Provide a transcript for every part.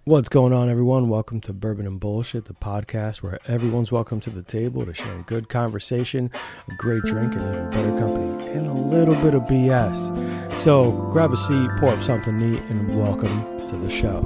What's going on, everyone? Welcome to Bourbon and Bullshit, the podcast where everyone's welcome to the table to share a good conversation, a great drink, and even better company, and a little bit of BS. So grab a seat, pour up something neat, and welcome to the show.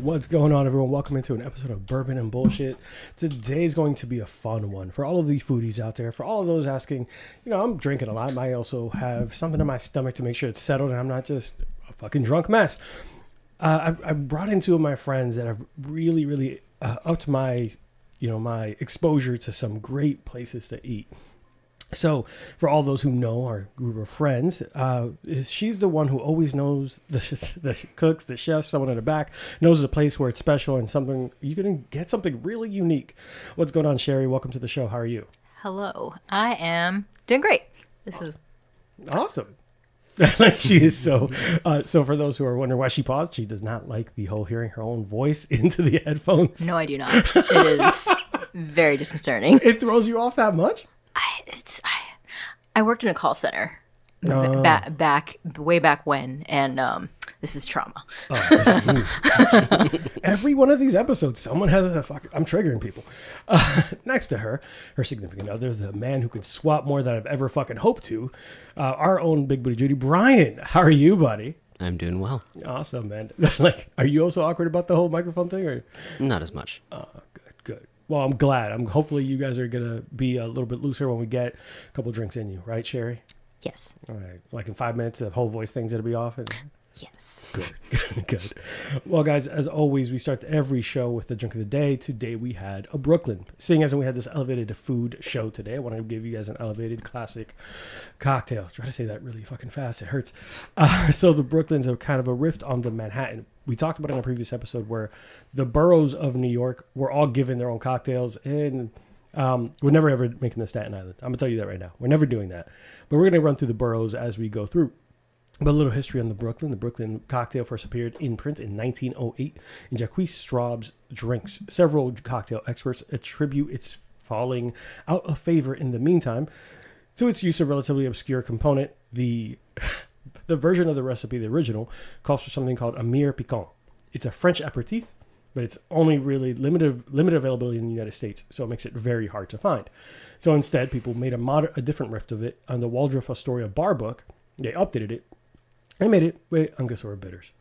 What's going on, everyone? Welcome into an episode of Bourbon and Bullshit. Today's going to be a fun one for all of the foodies out there, for all of those asking, I'm drinking a lot. I also have something in my stomach to make sure it's settled and I'm not just a fucking drunk mess. I brought in two of my friends that have really upped my, my exposure to some great places to eat. So, for all those who know our group of friends, she's the one who always knows the cooks, the chefs, someone in the back, knows the place where it's special and something, you're going to get something really unique. What's going on, Sherry? Welcome to the show. How are you? Hello. I am doing great. This is awesome. She is so for those who are wondering why she paused, she does not like the whole hearing her own voice into the headphones. No, I do not. It is very disconcerting. It throws you off that much? I worked in a call center way back when, and this is trauma. Every one of these episodes, someone has I'm triggering people. Next to her significant other, the man who could swap more than I've ever fucking hoped to, our ogood big booty Judy. Brian, how are you, buddy? I'm doing well. Awesome, man. Are you also awkward about the whole microphone thing, or not as much? Good. Well, I'm glad. Hopefully you guys are going to be a little bit looser when we get a couple drinks in you. Right, Sherry? Yes. All right. Like in 5 minutes, the whole voice thing's going to be off? Yes. Good. Well, guys, as always, we start every show with the drink of the day. Today we had a Brooklyn. Seeing as we had this elevated food show today, I wanted to give you guys an elevated classic cocktail. Try to say that really fucking fast. It hurts. So the Brooklyn's are kind of a riff on the Manhattan. We talked about it in a previous episode where the boroughs of New York were all given their own cocktails, and we're never ever making the Staten Island. I'm going to tell you that right now. We're never doing that. But we're going to run through the boroughs as we go through. But a little history on the Brooklyn. The Brooklyn cocktail first appeared in print in 1908 in Jacques Straub's drinks. Several cocktail experts attribute its falling out of favor in the meantime to its use of relatively obscure component. The version of the recipe, the original, calls for something called Amir Piquant. It's a French aperitif, but it's only really limited availability in the United States, so it makes it very hard to find. So instead, people made a different riff of it on the Waldorf Astoria bar book. They updated it and made it with Angostura bitters,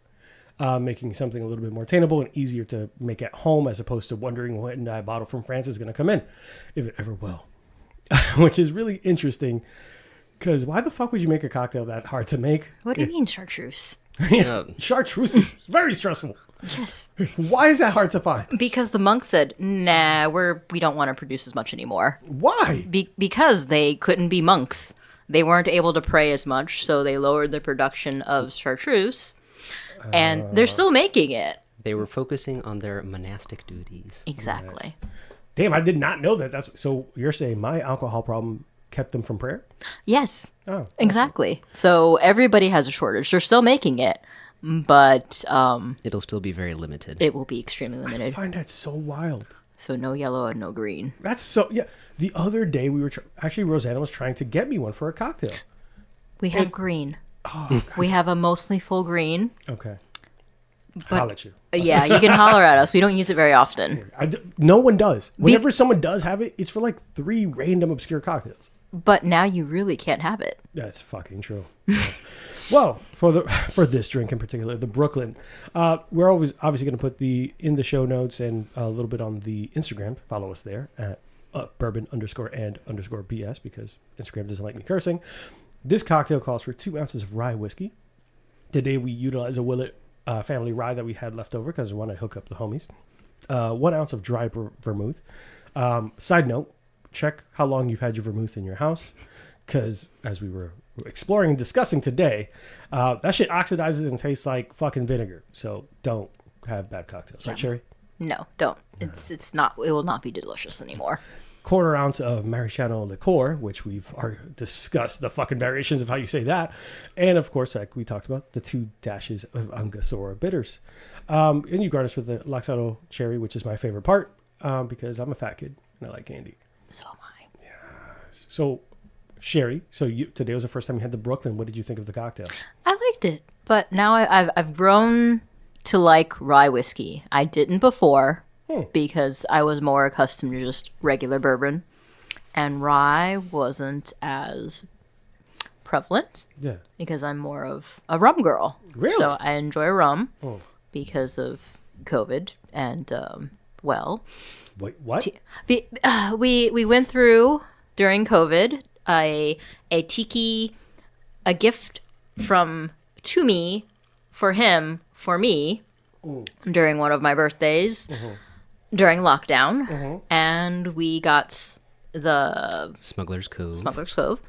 making something a little bit more attainable and easier to make at home, as opposed to wondering when that bottle from France is going to come in, if it ever will. Which is really interesting, because why the fuck would you make a cocktail that hard to make? What do you mean chartreuse? Chartreuse is very stressful. Yes. Why is that hard to find? Because the monks said, nah, we don't want to produce as much anymore. Why? Because they couldn't be monks. They weren't able to pray as much, so they lowered the production of chartreuse, and they're still making it. They were focusing on their monastic duties. Exactly. Nice. Damn, I did not know that. So you're saying my alcohol problem kept them from prayer? Yes. Oh, exactly. So everybody has a shortage. They're still making it, but it'll still be very limited. It will be extremely limited. I find that so wild. So no yellow and no green. That's so, yeah. The other day we were, actually Rosanna was trying to get me one for a cocktail. We have green. Oh, we have a mostly full green. Okay. But, holler at you. Yeah, you can holler at us. We don't use it very often. No one does. Whenever someone does have it, it's for like 3 random obscure cocktails. But now you really can't have it. That's fucking true. Well, for this drink in particular, the Brooklyn, we're always obviously going to put in the show notes and a little bit on the Instagram. Follow us there at bourbon_and_BS, because Instagram doesn't like me cursing. This cocktail calls for 2 ounces of rye whiskey. Today we utilize a Willet family rye that we had left over because we want to hook up the homies. 1 ounce of dry vermouth. Side note, check how long you've had your vermouth in your house. because as we were exploring and discussing today, that shit oxidizes and tastes like fucking vinegar. So don't have bad cocktails, right, Sherry? No, don't. It's not. It will not be delicious anymore. Quarter ounce of Maraschino liqueur, which we've discussed the fucking variations of how you say that, and of course, like we talked about, the 2 dashes of Angostura bitters, and you garnish with the Laxado cherry, which is my favorite part because I'm a fat kid and I like candy. So am I. So, Sherry, today was the first time you had the Brooklyn. What did you think of the cocktail? I liked it, but now I've grown to like rye whiskey. I didn't before because I was more accustomed to just regular bourbon, and rye wasn't as prevalent. Yeah. Because I'm more of a rum girl. Really? So I enjoy rum because of COVID and well. Wait, what? We went through during COVID a gift to me for him for me during one of my birthdays during lockdown, and we got the Smuggler's Cove,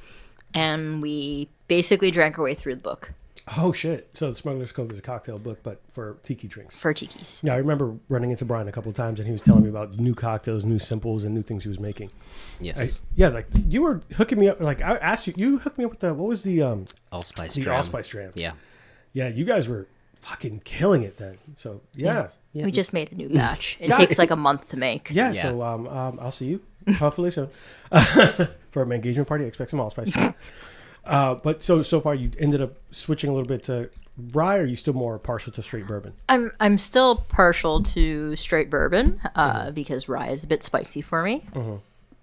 and we basically drank our way through the book. Oh shit! So the Smuggler's Cove is a cocktail book, but for tiki drinks. For tikis. Yeah, I remember running into Brian a couple of times, and he was telling me about new cocktails, new simples, and new things he was making. Yes. Like you were hooking me up. Like I asked you, you hooked me up with what was the allspice the dram. allspice dram? Yeah. Yeah, you guys were fucking killing it then. So yeah. We just made a new batch. It Got takes it. like a month to make. Yeah. Yeah. So I'll see you hopefully soon for my engagement party. I expect some allspice dram. But so far you ended up switching a little bit to rye, or are you still more partial to straight bourbon? I'm still partial to straight bourbon because rye is a bit spicy for me.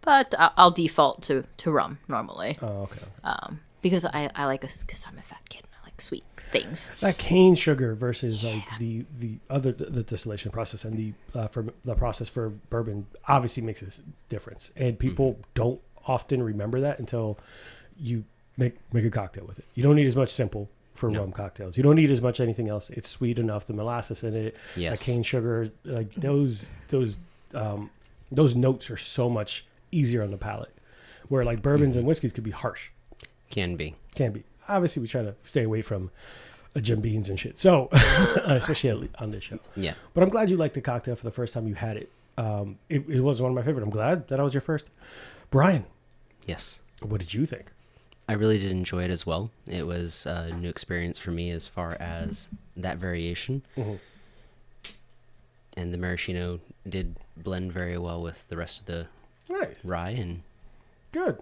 But I'll default to rum normally. Oh, okay. Because I like because I'm a fat kid and I like sweet things. That cane sugar versus like the distillation process and the process for bourbon obviously makes a difference, and people don't often remember that until you make a cocktail with it. You don't need as much simple for rum cocktails. You don't need as much anything else. It's sweet enough. The molasses in it, the cane sugar, like those notes are so much easier on the palate. Where like bourbons and whiskeys could be harsh. Can be. Obviously, we try to stay away from Jim Beans and shit. So, especially on this show. Yeah. But I'm glad you liked the cocktail for the first time you had it. It was one of my favorite. I'm glad that was your first. Brian. Yes. What did you think? I really did enjoy it as well. It was a new experience for me as far as that variation. And the maraschino did blend very well with the rest of the rye. And good.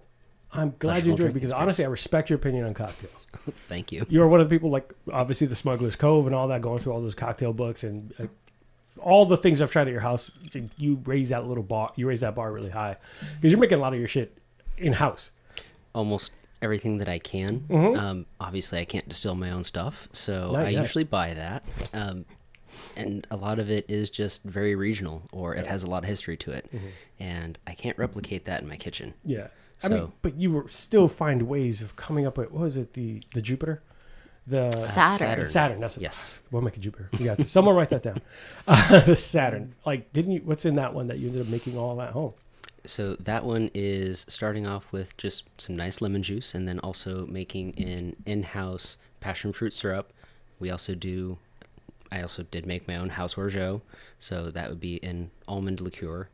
I'm glad you enjoyed it because honestly, I respect your opinion on cocktails. Thank you. You are one of the people like obviously the Smuggler's Cove and all that, going through all those cocktail books and all the things I've tried at your house. You raise that bar. You raise that bar really high because you're making a lot of your shit in house. Almost everything that I can. Obviously, I can't distill my own stuff, so I usually buy that. And a lot of it is just very regional, or it has a lot of history to it, and I can't replicate that in my kitchen. Yeah. So, I mean, but you will still find ways of coming up with, what was it, the Jupiter? The Saturn. That's yes. We'll make a Jupiter. You got someone write that down. The Saturn. Like, what's in that one that you ended up making all at home? So that one is starting off with just some nice lemon juice, and then also making an in-house passion fruit syrup. I also did make my own house orgeat, so that would be an almond liqueur,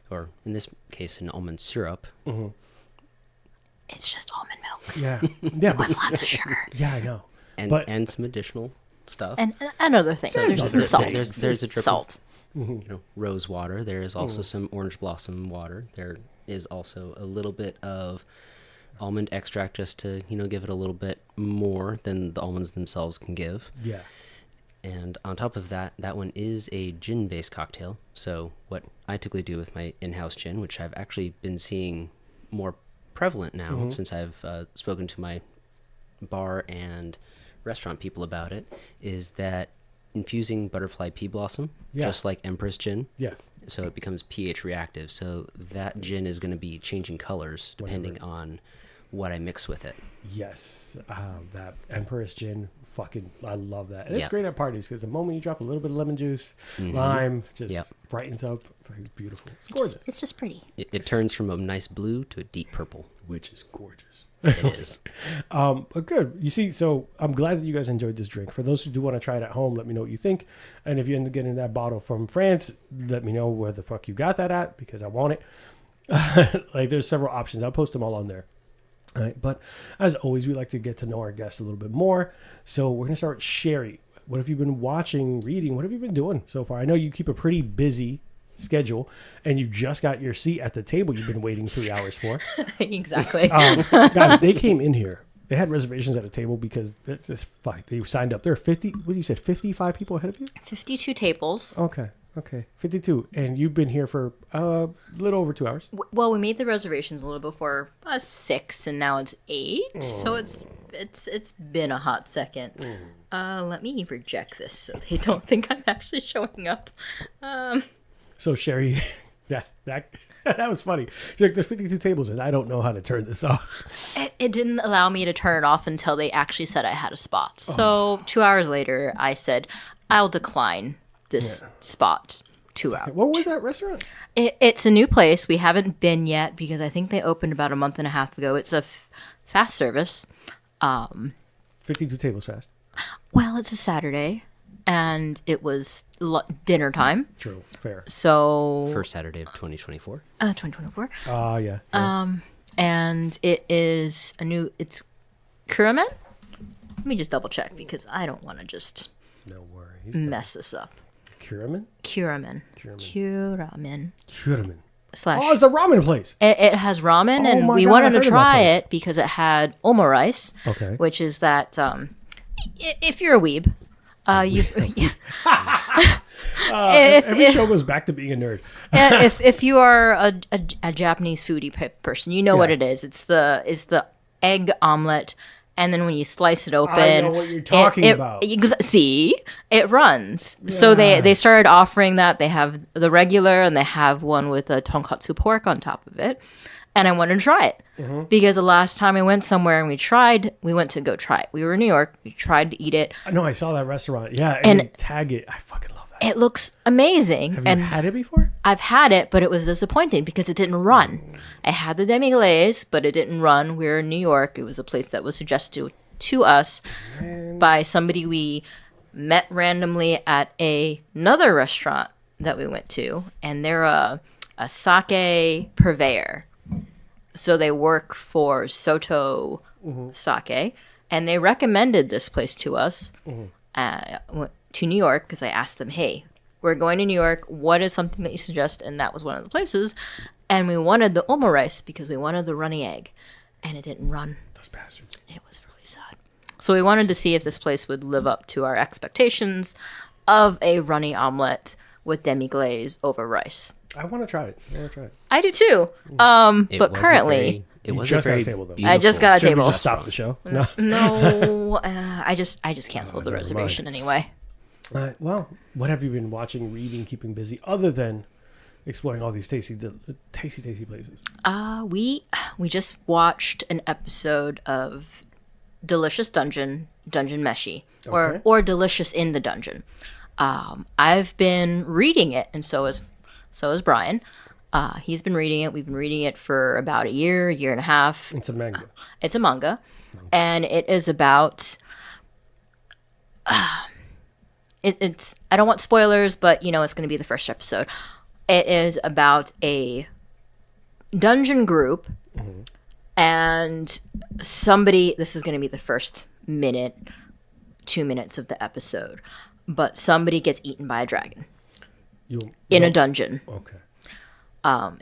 or in this case, an almond syrup. It's just almond milk. Yeah, with lots of sugar. Yeah, I know. And some additional stuff. And other things. There's salt. There's a drip salt. Of, rose water. There is also some orange blossom water. There is also a little bit of almond extract just to, give it a little bit more than the almonds themselves can give. Yeah. And on top of that, that one is a gin-based cocktail. So what I typically do with my in-house gin, which I've actually been seeing more prevalent now since I've spoken to my bar and restaurant people about it, is that infusing butterfly pea blossom, just like Empress gin. Yeah. So it becomes pH reactive. So that gin is going to be changing colors depending on what I mix with it. Yes. That Empress gin, I love that. And it's great at parties because the moment you drop a little bit of lemon juice, lime, just brightens up. It's beautiful. It's gorgeous. It's just pretty. It turns from a nice blue to a deep purple. Which is gorgeous. It is. But good. You see, so I'm glad that you guys enjoyed this drink. For those who do want to try it at home, let me know what you think. And if you end up getting that bottle from France, let me know where the fuck you got that at, because I want it. Like, there's several options. I'll post them all on there. All right. But as always, we like to get to know our guests a little bit more. So we're going to start with Sherry. What have you been watching, reading? What have you been doing so far? I know you keep a pretty busy schedule, and you just got your seat at the table you've been waiting 3 hours for. Exactly. Guys, they came in here. They had reservations at a table because that's just fuck. They signed up. There are 50. What you said? 55 people ahead of you. 52 tables. Okay. 52, and you've been here for a little over 2 hours. Well, we made the reservations a little before 6, and now it's 8. So it's been a hot second. Let me reject this so they don't think I'm actually showing up. So Sherry, that was funny. She's like, there's 52 tables, and I don't know how to turn this off. It didn't allow me to turn it off until they actually said I had a spot. So 2 hours later, I said, I'll decline this spot. 2 hours. What was that restaurant? It's a new place. We haven't been yet because I think they opened about a month and a half ago. It's a fast service. 52 tables fast. Well, it's a Saturday, and it was dinner time. True. Fair. So First Saturday of 2024. 2024. Yeah. And it is it's Kuramen. Let me just double check because I don't want to just No worries. mess this up. Kuramen? Kuramen. Slash. Oh, it's a ramen place. It has ramen, and my we God, I wanted heard to of that try place. it because it had omurice, Okay. which is that if you're a weeb, Every show goes back to being a nerd. if you are a Japanese foodie person, you know what it is. It's the egg omelet, and then when you slice it open, I know what you're talking about. See, it runs. So they started offering that. They have the regular, and they have one with a tonkatsu pork on top of it. And I wanted to try it because the last time I went somewhere and we went to go try it. We were in New York. We tried to eat it. No, I saw that restaurant. Yeah, and you tag it. I fucking love that. It looks amazing. Have you had it before? I've had it, but it was disappointing because it didn't run. I had the demi-glace, but it didn't run. We were in New York. It was a place that was suggested to us by somebody we met randomly at another restaurant that we went to, and they're a sake purveyor. So they work for Soto Sake, and they recommended this place to us to New York because I asked them, hey, we're going to New York. What is something that you suggest? And that was one of the places. And we wanted the omurice because we wanted the runny egg, and it didn't run. Those bastards. It was really sad. So we wanted to see if this place would live up to our expectations of a runny omelet with demi-glaze over rice. I want to try it. I do too. But currently, It was just a got a very table, though. I just got a Should we table. just stop the show? No. No, I just canceled the never reservation anyway. Well, what have you been watching, reading, keeping busy, other than exploring all these tasty places? We just watched an episode of Delicious Dungeon Meshi, Okay. or Delicious in the Dungeon. I've been reading it, and so is Brian. He's been reading it. We've been reading it for about a year and a half. It's a manga. It's a manga, and it is about. It's. I don't want spoilers, but it's going to be the first episode. It is about a dungeon group, and somebody. This is going to be the first 2 minutes of the episode, but somebody gets eaten by a dragon in a dungeon. Okay.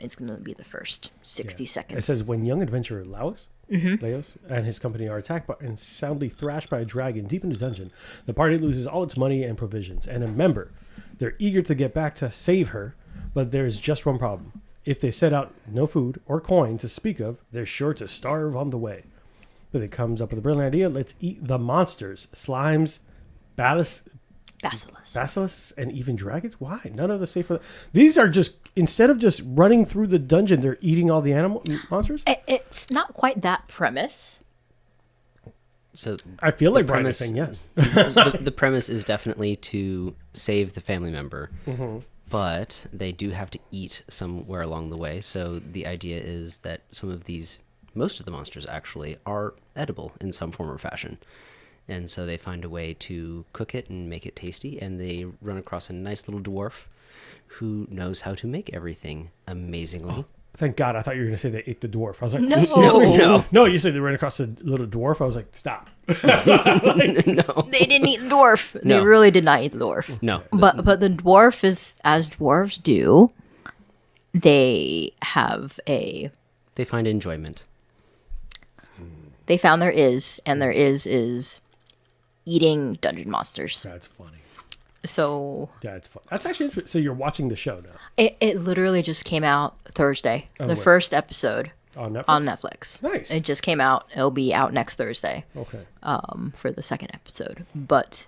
It's going to be the first 60 seconds. It says when young adventurer Laos and his company are attacked by and soundly thrashed by a dragon deep in the dungeon, the party loses all its money and provisions. And remember, they're eager to get back to save her, but there's just one problem. If they set out no food or coin to speak of, they're sure to starve on the way. But it comes up with a brilliant idea. Let's eat the monsters, slimes, basilisks, and even dragons. Why? None of the safe for these are just, instead of just running through the dungeon, they're eating all the monsters. It's not quite that premise. So I feel like Brian premise- is saying yes. the premise is definitely to save the family member, but they do have to eat somewhere along the way. So the idea is that some of these most of the monsters actually are edible in some form or fashion. And so they find a way to cook it and make it tasty, and they run across a nice little dwarf who knows how to make everything amazingly. Thank God. I thought you were going to say they ate the dwarf. I was like, No. No, you said they ran across a little dwarf. I was like, stop. No. They didn't eat the dwarf. They No. really did not eat the dwarf. No. But the dwarf is, as dwarves do, they have a... They find enjoyment. They found their is, and their is eating dungeon monsters. That's funny. So That's fun. That's actually interesting. So you're watching the show now it literally just came out Thursday. The where? first episode on Netflix? on Netflix. Nice. It just came out. It'll be out next Thursday. Okay. For the second episode. But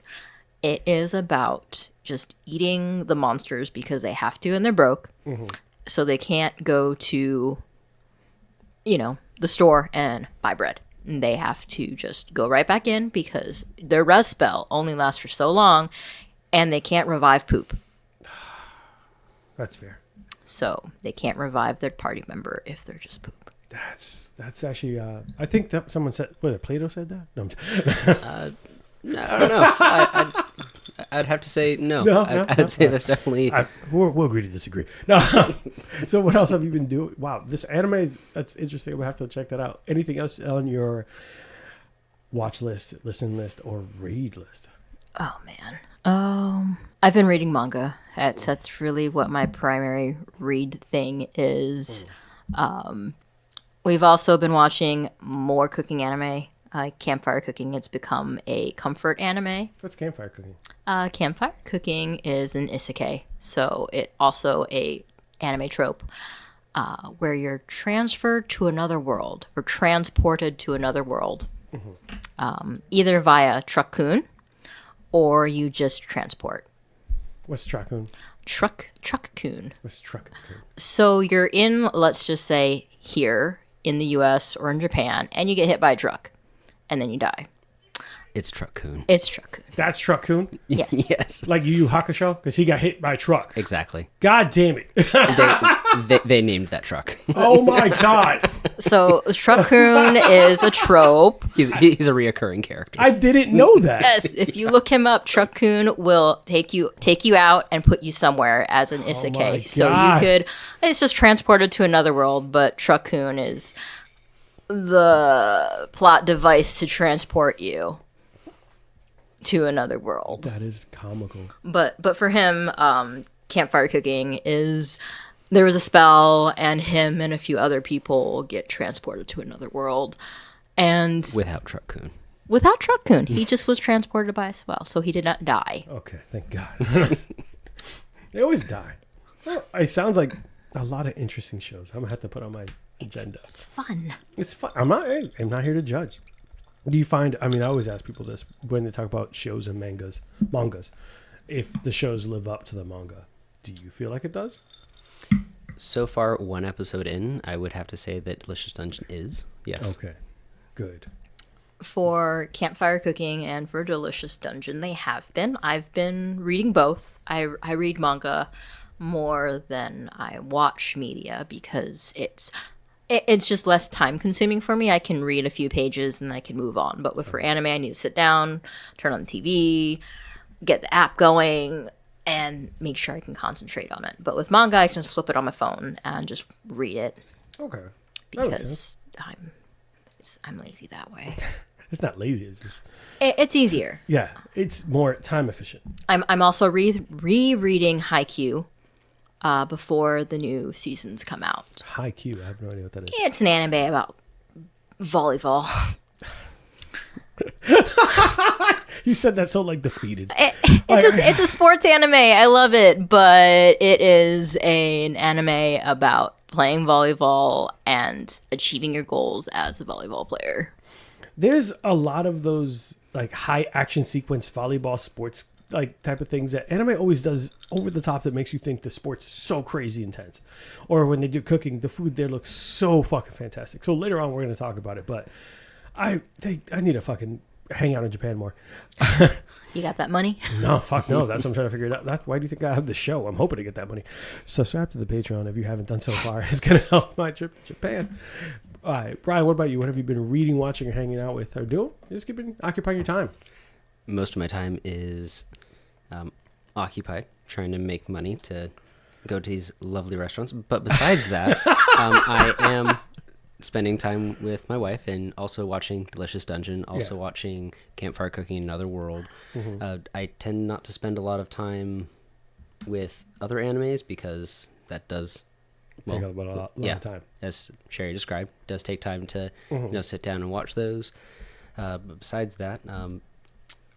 it is about just eating the monsters because they have to and they're broke. Mm-hmm. So they can't go to, the store and buy bread. And they have to just go right back in because their res spell only lasts for so long and they can't revive poop. That's fair. So they can't revive their party member if they're just poop. That's actually, I think that someone said, Plato said that? No, I'm I don't know. I'd have to say no. No, I'd say that's definitely... we'll agree to disagree. No. So what else have you been doing? Wow, this anime that's interesting. We'll have to check that out. Anything else on your watch list, listen list, or read list? Oh man. I've been reading manga. That's really what my primary read thing is. We've also been watching more cooking anime. Campfire cooking. It's become a comfort anime. What's campfire cooking? Campfire cooking is an isekai, so it also a anime trope where you're transferred to another world or transported to another world, either via truck-kun or you just transport. What's truck-kun? Truck-kun. What's truck-kun? So you're in, let's just say, here in the U.S. or in Japan, and you get hit by a truck, and then you die. It's Truck-kun. It's truck-kun. That's truck-kun? Yes. Yes. Like Yu Yu Hakusho? Because he got hit by a truck. Exactly. God damn it. They named that truck. Oh my God. So truck-kun is a trope. He's a reoccurring character. I didn't know that. Yes, if you look him up, truck-kun will take you out and put you somewhere as an my isekai. So God. you could, it's just transported to another world, but truck-kun is the plot device to transport you to another world. That is comical. But for him, campfire cooking is there was a spell, and him and a few other people get transported to another world, and Without Truck-kun. without truck-kun, he just was transported by a spell, so he did not die. Okay, thank God. They always die. Well, it sounds like a lot of interesting shows. I'm gonna have to put on my agenda. It's fun. It's fun. I'm not here to judge. Do you find? I mean, I always ask people this when they talk about shows and mangas. If the shows live up to the manga, do you feel like it does? So far, one episode in, I would have to say that Delicious Dungeon is. Yes. Okay, good. For campfire cooking and for Delicious Dungeon, they have been. I've been reading both. I read manga more than I watch media because it's just less time consuming for me. I can read a few pages and I can move on. But for anime, I need to sit down, turn on the TV, get the app going, and make sure I can concentrate on it. But with manga, I can just flip it on my phone and just read it Okay, that makes sense. because I'm lazy that way. It's not lazy. It's just It's easier. yeah. It's more time efficient. I'm also rereading Haikyuu before the new seasons come out. High Q. I have no idea what that is. It's an anime about volleyball. You said that so like defeated. It's a sports anime. I love it, but it is an anime about playing volleyball and achieving your goals as a volleyball player. There's a lot of those like high action sequence volleyball sports like type of things that anime always does over the top that makes you think the sport's so crazy intense. Or when they do cooking, the food there looks so fucking fantastic. So later on we're going to talk about it, but I need to fucking hang out in Japan more. You got that money? No, fuck no. That's what I'm trying to figure it out. Why do you think I have the show? I'm hoping to get that money. Subscribe to the Patreon if you haven't done so far. It's going to help my trip to Japan. All right, Brian, what about you? What have you been reading, watching, or hanging out with, or doing? Just keeping occupying your time. Most of my time is occupied trying to make money to go to these lovely restaurants. But besides that, I am spending time with my wife and also watching Delicious Dungeon, also watching Campfire Cooking in Another World. I tend not to spend a lot of time with other animes because that does Take up a lot of time. As Sherry described, it does take time to sit down and watch those. But besides that,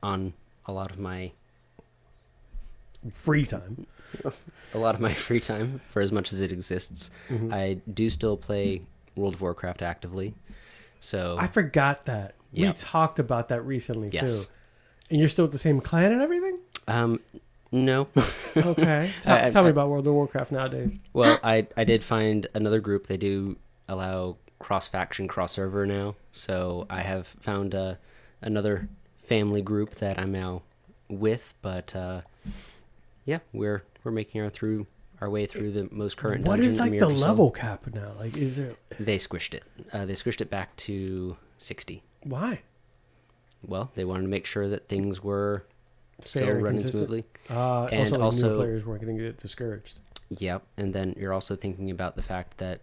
on a lot of my free time, for as much as it exists, I do still play World of Warcraft actively. So I forgot that. Yep. We talked about that recently too. Yes. And you're still with the same clan and everything? No. Okay. Tell me about World of Warcraft nowadays. Well, I did find another group. They do allow cross-faction, cross-server now. So I have found another family group that I'm now with. But yeah, we're making our way through the most current What dungeon. is like the level cap now? Like, is it? They squished it. They squished it back to 60. Why? Well, they wanted to make sure that things were still Fair and running consistent? smoothly. And also, new players weren't going to get discouraged. Yep, and then you're also thinking about the fact that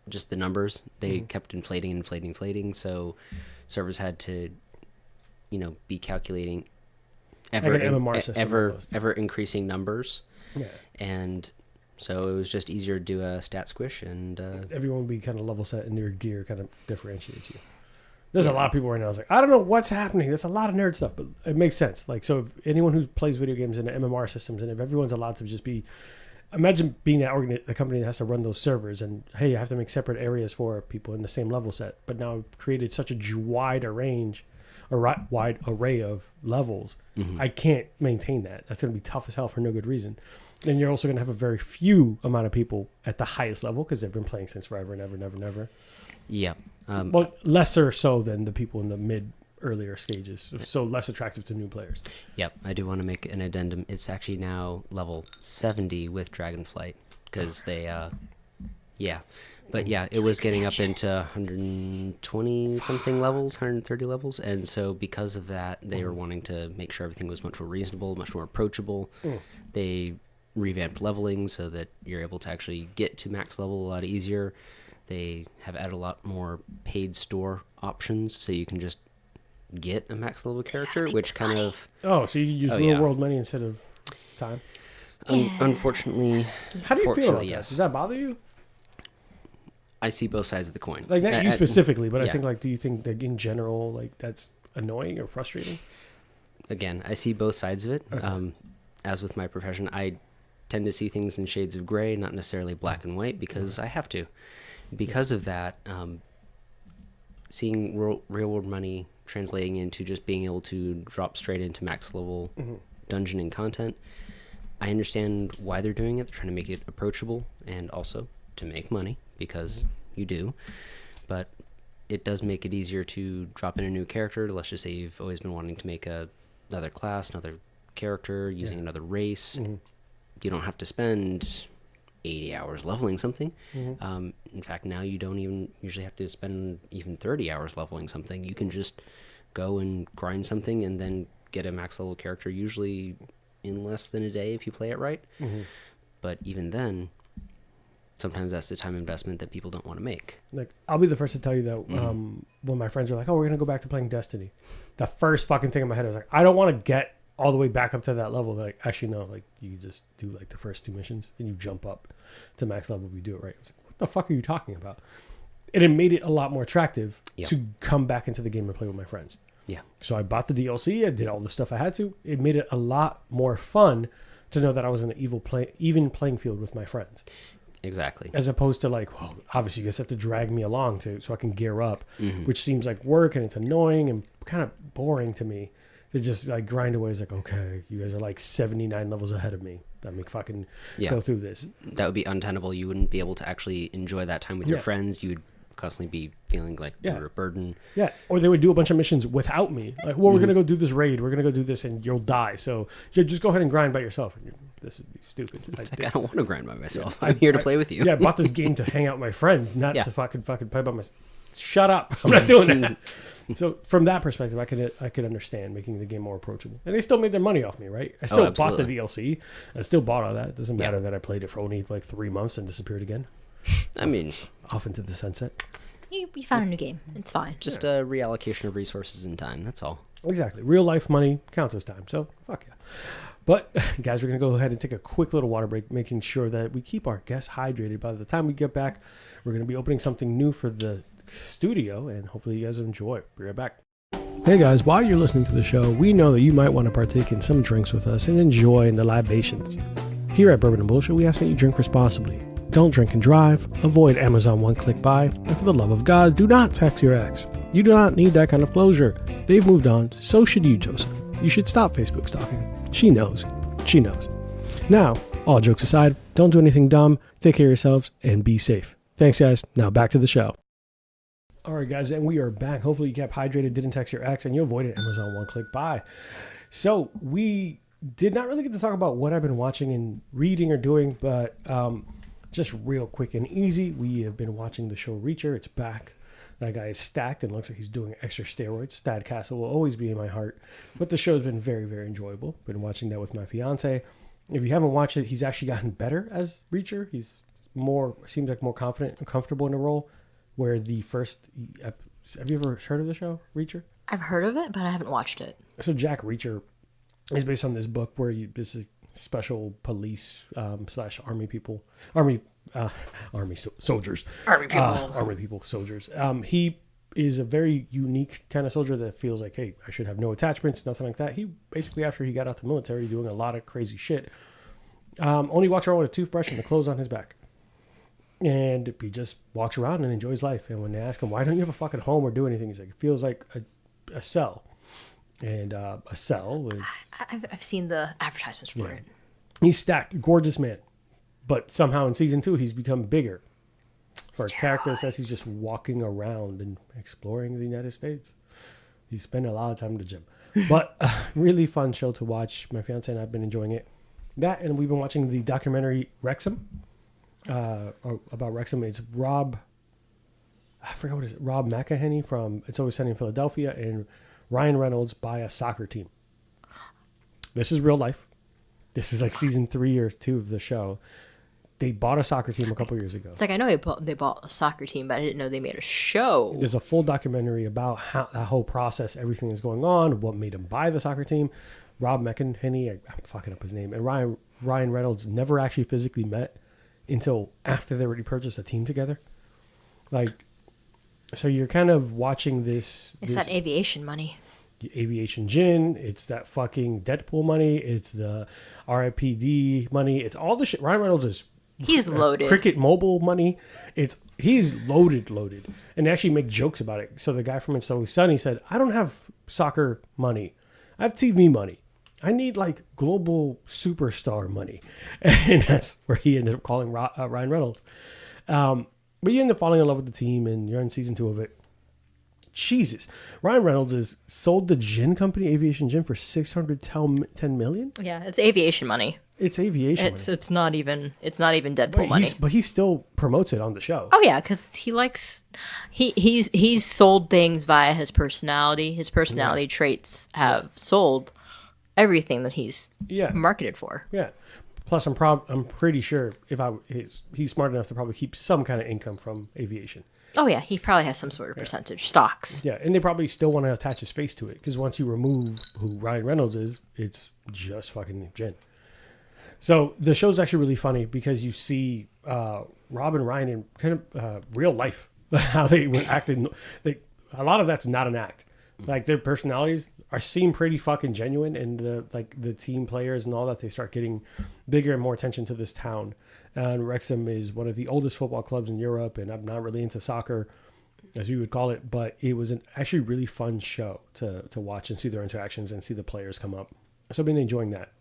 just the numbers, they kept inflating, so servers had to, be calculating ever increasing numbers. Yeah. And so it was just easier to do a stat squish, and everyone would be kind of level set, and your gear kind of differentiates you. There's a lot of people right now. It's like, I don't know what's happening. There's a lot of nerd stuff, but it makes sense. Like, so if anyone who plays video games in the MMR systems, and if everyone's allowed to just be, imagine being the company that has to run those servers, and hey, you have to make separate areas for people in the same level set. But now I've created such a wide array of levels. I can't maintain that. That's going to be tough as hell for no good reason. And you're also going to have a very few amount of people at the highest level because they've been playing since forever and ever. Yeah. Well, lesser so than the people in the earlier stages, so less attractive to new players. Yep, I do want to make an addendum. It's actually now level 70 with Dragonflight because they, But yeah, it was getting up into 120 something levels, 130 levels, and so because of that, they were wanting to make sure everything was much more reasonable, much more approachable. They revamped leveling so that you're able to actually get to max level a lot easier. They have added a lot more paid store options, so you can just get a max level character, which kind of... Oh, so you can use real world money instead of time? Unfortunately... How do you feel about yes. that? Does that bother you? I see both sides of the coin. Like, not you specifically, but I think, like, do you think that in general, like, that's annoying or frustrating? Again, I see both sides of it. Okay. As with my profession, I tend to see things in shades of gray, not necessarily black and white, because I have to. Because of that, seeing real-world money translating into just being able to drop straight into max level dungeon and content, I understand why they're doing it. They're trying to make it approachable and also to make money, because you do. But it does make it easier to drop in a new character. Let's just say you've always been wanting to make another class, another character, using another race. You don't have to spend 80 hours leveling something. In fact, now you don't even usually have to spend even 30 hours leveling something. You can just go and grind something and then get a max level character, usually in less than a day if you play it right. But even then, sometimes that's the time investment that people don't want to make. Like, I'll be the first to tell you that when my friends are like, oh, we're going to go back to playing Destiny, the first fucking thing in my head was like, I don't want to get all the way back up to that level. They're like, actually, no, like, you just do like the first 2 missions and you jump up to max level if you do it right. I was like, what the fuck are you talking about? And it made it a lot more attractive to come back into the game and play with my friends. Yeah. So I bought the DLC. I did all the stuff I had to. It made it a lot more fun to know that I was in an even playing field with my friends. Exactly. As opposed to like, well, obviously you guys have to drag me along so I can gear up, which seems like work and it's annoying and kind of boring to me. To just like grind away. It's like, okay, you guys are like 79 levels ahead of me. Let me fucking go through this. That would be untenable. You wouldn't be able to actually enjoy that time with your friends. You would constantly be feeling like you're a burden. Yeah. Or they would do a bunch of missions without me. Like, well, we're going to go do this raid. We're going to go do this and you'll die. So just go ahead and grind by yourself. this would be stupid. I don't want to grind by myself. I'm here to play with you. Yeah, I bought this game to hang out with my friends, not Yeah. to fucking play by myself. Shut up! I'm not doing that. So from that perspective, I could understand making the game more approachable, and they still made their money off me, right? I still bought the DLC. I still bought all that. It doesn't matter that I played it for only like 3 months and disappeared again. I mean, Off into the sunset. You found a new game. It's fine. just a reallocation of resources and time. That's all. Exactly. Real life money counts as time. So fuck yeah. But guys, we're gonna go ahead and take a quick little water break, making sure that we keep our guests hydrated. By the time we get back, we're gonna be opening something new for the studio, and hopefully you guys enjoy. Be right back. Hey guys, while you're listening to the show, we know that you might want to partake in some drinks with us and enjoy in the libations. Here at Bourbon and Bullshit, we ask that you drink responsibly. Don't drink and drive. Avoid Amazon one-click buy. And for the love of God, do not text your ex. You do not need that kind of closure. They've moved on. So should you, Joseph. You should stop Facebook stalking. She knows. She knows. Now, all jokes aside, don't do anything dumb. Take care of yourselves and be safe. Thanks, guys. Now back to the show. All right, guys, and we are back. Hopefully you kept hydrated, didn't text your ex, and you avoided Amazon one-click buy. So we did not really get to talk about what I've been watching and reading or doing, but just real quick and easy, we have been watching the show Reacher. It's back. That guy is stacked and looks like he's doing extra steroids. Stad Castle will always be in my heart. But the show's been very, very enjoyable. Been watching that with my fiance. If you haven't watched it, he's actually gotten better as Reacher. He's seems like more confident and comfortable in the role. Where the first, have you ever heard of the show Reacher? I've heard of it, but I haven't watched it. So Jack Reacher is based on this book where this is special police / army people, soldiers. Army people, soldiers. He is a very unique kind of soldier that feels like, hey, I should have no attachments, nothing like that. He basically, after he got out the military, doing a lot of crazy shit, only walks around with a toothbrush and the clothes on his back. And he just walks around and enjoys life. And when they ask him, why don't you have a fucking home or do anything? He's like, it feels like a cell. And a cell is... I've seen the advertisements for it. He's stacked, gorgeous man. But somehow in season 2, he's become bigger. For a character that says he's just walking around and exploring the United States. He's spending a lot of time in the gym. But really fun show to watch. My fiance and I have been enjoying it. That, and we've been watching the documentary Wrexham. About Wrexham. It's Rob McElhenney from It's Always Sunny in Philadelphia and Ryan Reynolds buy a soccer team. This is real life. This is like season 3 or 2 of the show. They bought a soccer team a couple years ago. It's like, I know they bought a soccer team, but I didn't know they made a show. There's a full documentary about how that whole process, everything is going on, what made him buy the soccer team. Rob McElhenney, I'm fucking up his name, and Ryan Reynolds never actually physically met until after they already purchased a team together. Like, so you're kind of watching this. It's that aviation money. Aviation gin. It's that fucking Deadpool money. It's the RIPD money. It's all the shit. Ryan Reynolds is... He's loaded. Cricket Mobile money. He's loaded. And they actually make jokes about it. So the guy from It's Always Sunny said, I don't have soccer money. I have TV money. I need like global superstar money. And that's where he ended up calling Ryan Reynolds. But you end up falling in love with the team and you're in season 2 of it. Jesus. Ryan Reynolds has sold the gin company, Aviation Gin, for $610 million. Yeah, it's aviation money. It's aviation money. It's not even Deadpool money. But he still promotes it on the show. Oh yeah, because he's sold things via his personality. His personality traits have sold everything that he's marketed for. Yeah. Plus, I'm pretty sure he's smart enough to probably keep some kind of income from aviation. Oh yeah, he probably has some sort of percentage stocks. Yeah, and they probably still want to attach his face to it because once you remove who Ryan Reynolds is, it's just fucking gin. So the show's actually really funny because you see Rob and Ryan in kind of real life how they were acting. A lot of that's not an act. Like their personalities seem pretty fucking genuine, and the team players and all that, they start getting bigger and more attention to this town. And Wrexham is one of the oldest football clubs in Europe, and I'm not really into soccer, as you would call it, but it was an actually really fun show to watch and see their interactions and see the players come up. So I've been enjoying that.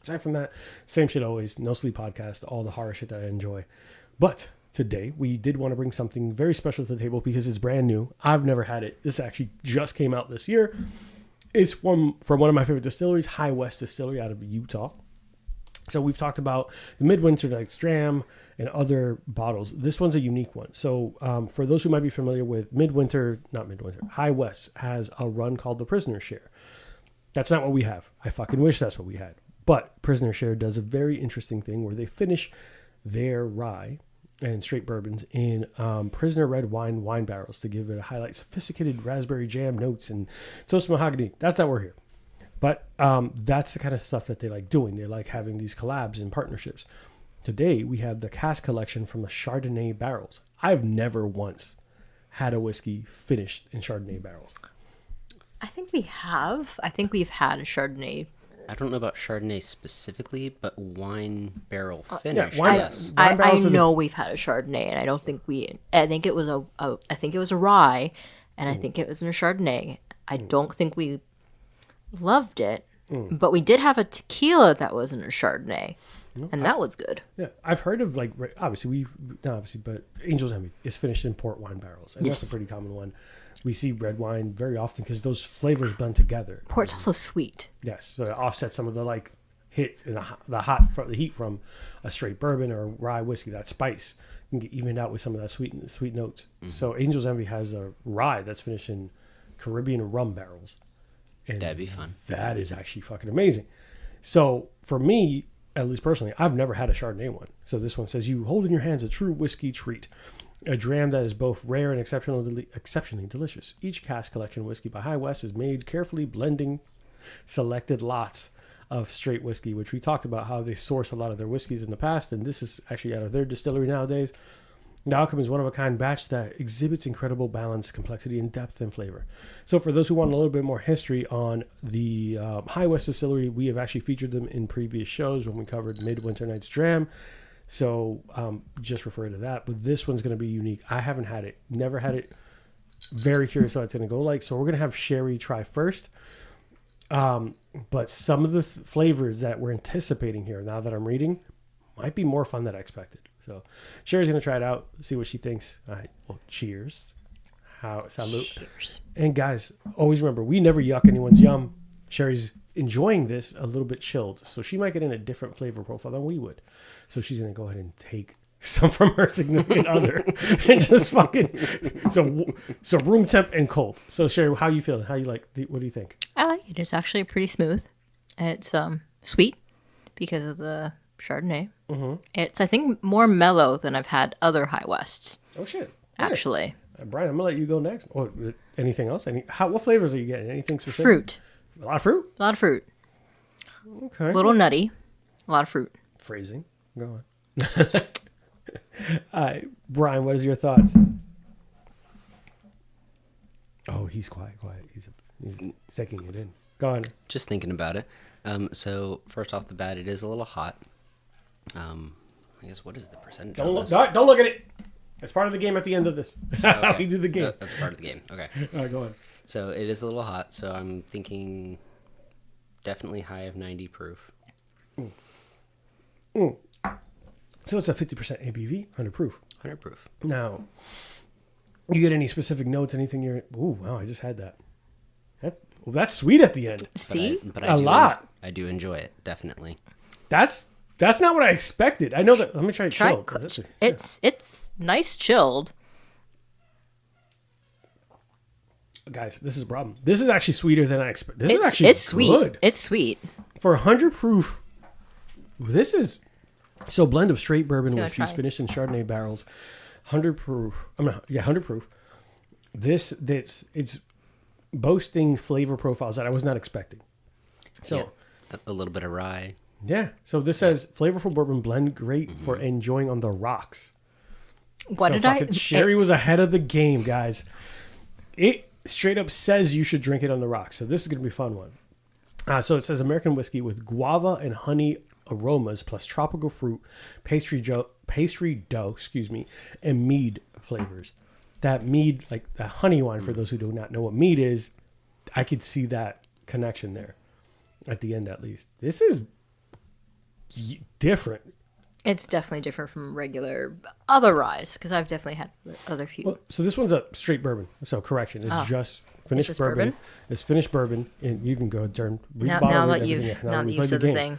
Aside from that, same shit always, no sleep podcast, all the horror shit that I enjoy. But today, we did want to bring something very special to the table because it's brand new. I've never had it. This actually just came out this year. It's from one of my favorite distilleries, High West Distillery out of Utah. So we've talked about the Midwinter Night's Dram and other bottles. This one's a unique one. So for those who might be familiar with High West has a run called the Prisoner Share. That's not what we have. I fucking wish that's what we had. But Prisoner Share does a very interesting thing where they finish their rye and straight bourbons in Prisoner red wine barrels to give it a highlight sophisticated raspberry jam notes and toast mahogany. That's not we're here. But that's the kind of stuff that they like doing. They like having these collabs and partnerships. Today, we have the Cask collection from the Chardonnay barrels. I've never once had a whiskey finished in Chardonnay barrels. I think we have. I think we've had a Chardonnay. I don't know about Chardonnay specifically, but wine barrel finish, wine- yes. Wine I barrels is know we've had a Chardonnay, and I don't think we. I think it was I think it was a rye, and I think it was in a Chardonnay. I don't think we loved it, but we did have a tequila that was in a Chardonnay, and that was good. Yeah, I've heard of like but Angel's Envy is finished in port wine barrels, and that's a pretty common one. We see red wine very often because those flavors blend together. Port's also sweet. Yes, so it offsets some of the like hit and the heat from a straight bourbon or rye whiskey. That spice can get evened out with some of that sweet notes. So Angel's Envy has a rye that's finished in Caribbean rum barrels. And That'd be fun. That is actually fucking amazing. So for me, at least personally, I've never had a Chardonnay one. So this one says, you hold in your hands a true whiskey treat. A dram that is both rare and exceptionally delicious. Each Cask collection whiskey by High West is made carefully blending selected lots of straight whiskey, which we talked about how they source a lot of their whiskeys in the past. And this is actually out of their distillery nowadays. The outcome is one-of-a-kind batch that exhibits incredible balance, complexity, and depth and flavor. So for those who want a little bit more history on the High West Distillery, we have actually featured them in previous shows when we covered Midwinter Night's Dram. So just refer to that. But this one's going to be unique. I haven't had it. Never had it. Very curious what it's going to go like. So we're going to have Sherry try first. But some of the flavors that we're anticipating here, now that I'm reading, might be more fun than I expected. So Sherry's going to try it out, see what she thinks. All right. Well, cheers. Salute. Cheers. And guys, always remember, we never yuck anyone's yum. Sherry's enjoying this a little bit chilled. So she might get in a different flavor profile than we would. So she's going to go ahead and take some from her significant other and just fucking, so room temp and cold. So Sherry, how you feeling? How you like, what do you think? I like it. It's actually pretty smooth. It's sweet because of the Chardonnay. Mm-hmm. It's, I think, more mellow than I've had other High Wests. Oh shit! Actually, Brian, I'm gonna let you go next. Oh, anything else? What flavors are you getting? Anything specific? fruit. A lot of fruit. A lot of fruit. Okay. A little nutty. A lot of fruit. Phrasing. Go on. All right, Brian, what is your thoughts? Oh, he's quiet. He's taking it in. Go on. Just thinking about it. So first off the bat, it is a little hot. I guess what is the percentage on this? Don't look at it. It's part of the game at the end of this. Okay. We do the game. That's part of the game. Okay. All right, go on. So it is a little hot. So I'm thinking definitely high of 90 proof. So it's a 50% ABV, 100 proof. 100 proof. Now, you get any specific notes? Anything you're? Ooh, wow! I just had that. That's sweet at the end. See? But I A lot. I do enjoy it, definitely. That's not what I expected. I know that. Let me try it chilled. It's nice chilled. Guys, this is a problem. This is actually sweeter than I expected. It's sweet. It's sweet. For 100 proof. This is so blend of straight bourbon Do you wanna whiskeys try? finished in Chardonnay barrels, 100 proof. 100 proof. It's boasting flavor profiles that I was not expecting. So Yeah. A little bit of rye. yeah. So this says flavorful bourbon blend great for enjoying on the rocks. What So did I? fucking Sherry was ahead of the game, guys. It straight up says you should drink it on the rocks. So this is going to be a fun one. So it says American whiskey with guava and honey aromas plus tropical fruit, pastry dough, and mead flavors. That mead, like the honey wine, for those who do not know what mead is, I could see that connection there at the end, at least. This is different. It's definitely different from regular other ryes because I've definitely had other few. Well, so this one's a straight bourbon. So correction, it's just finished just bourbon. bourbon? It's finished bourbon, and you can go turn. Now that you've now that you've said the thing,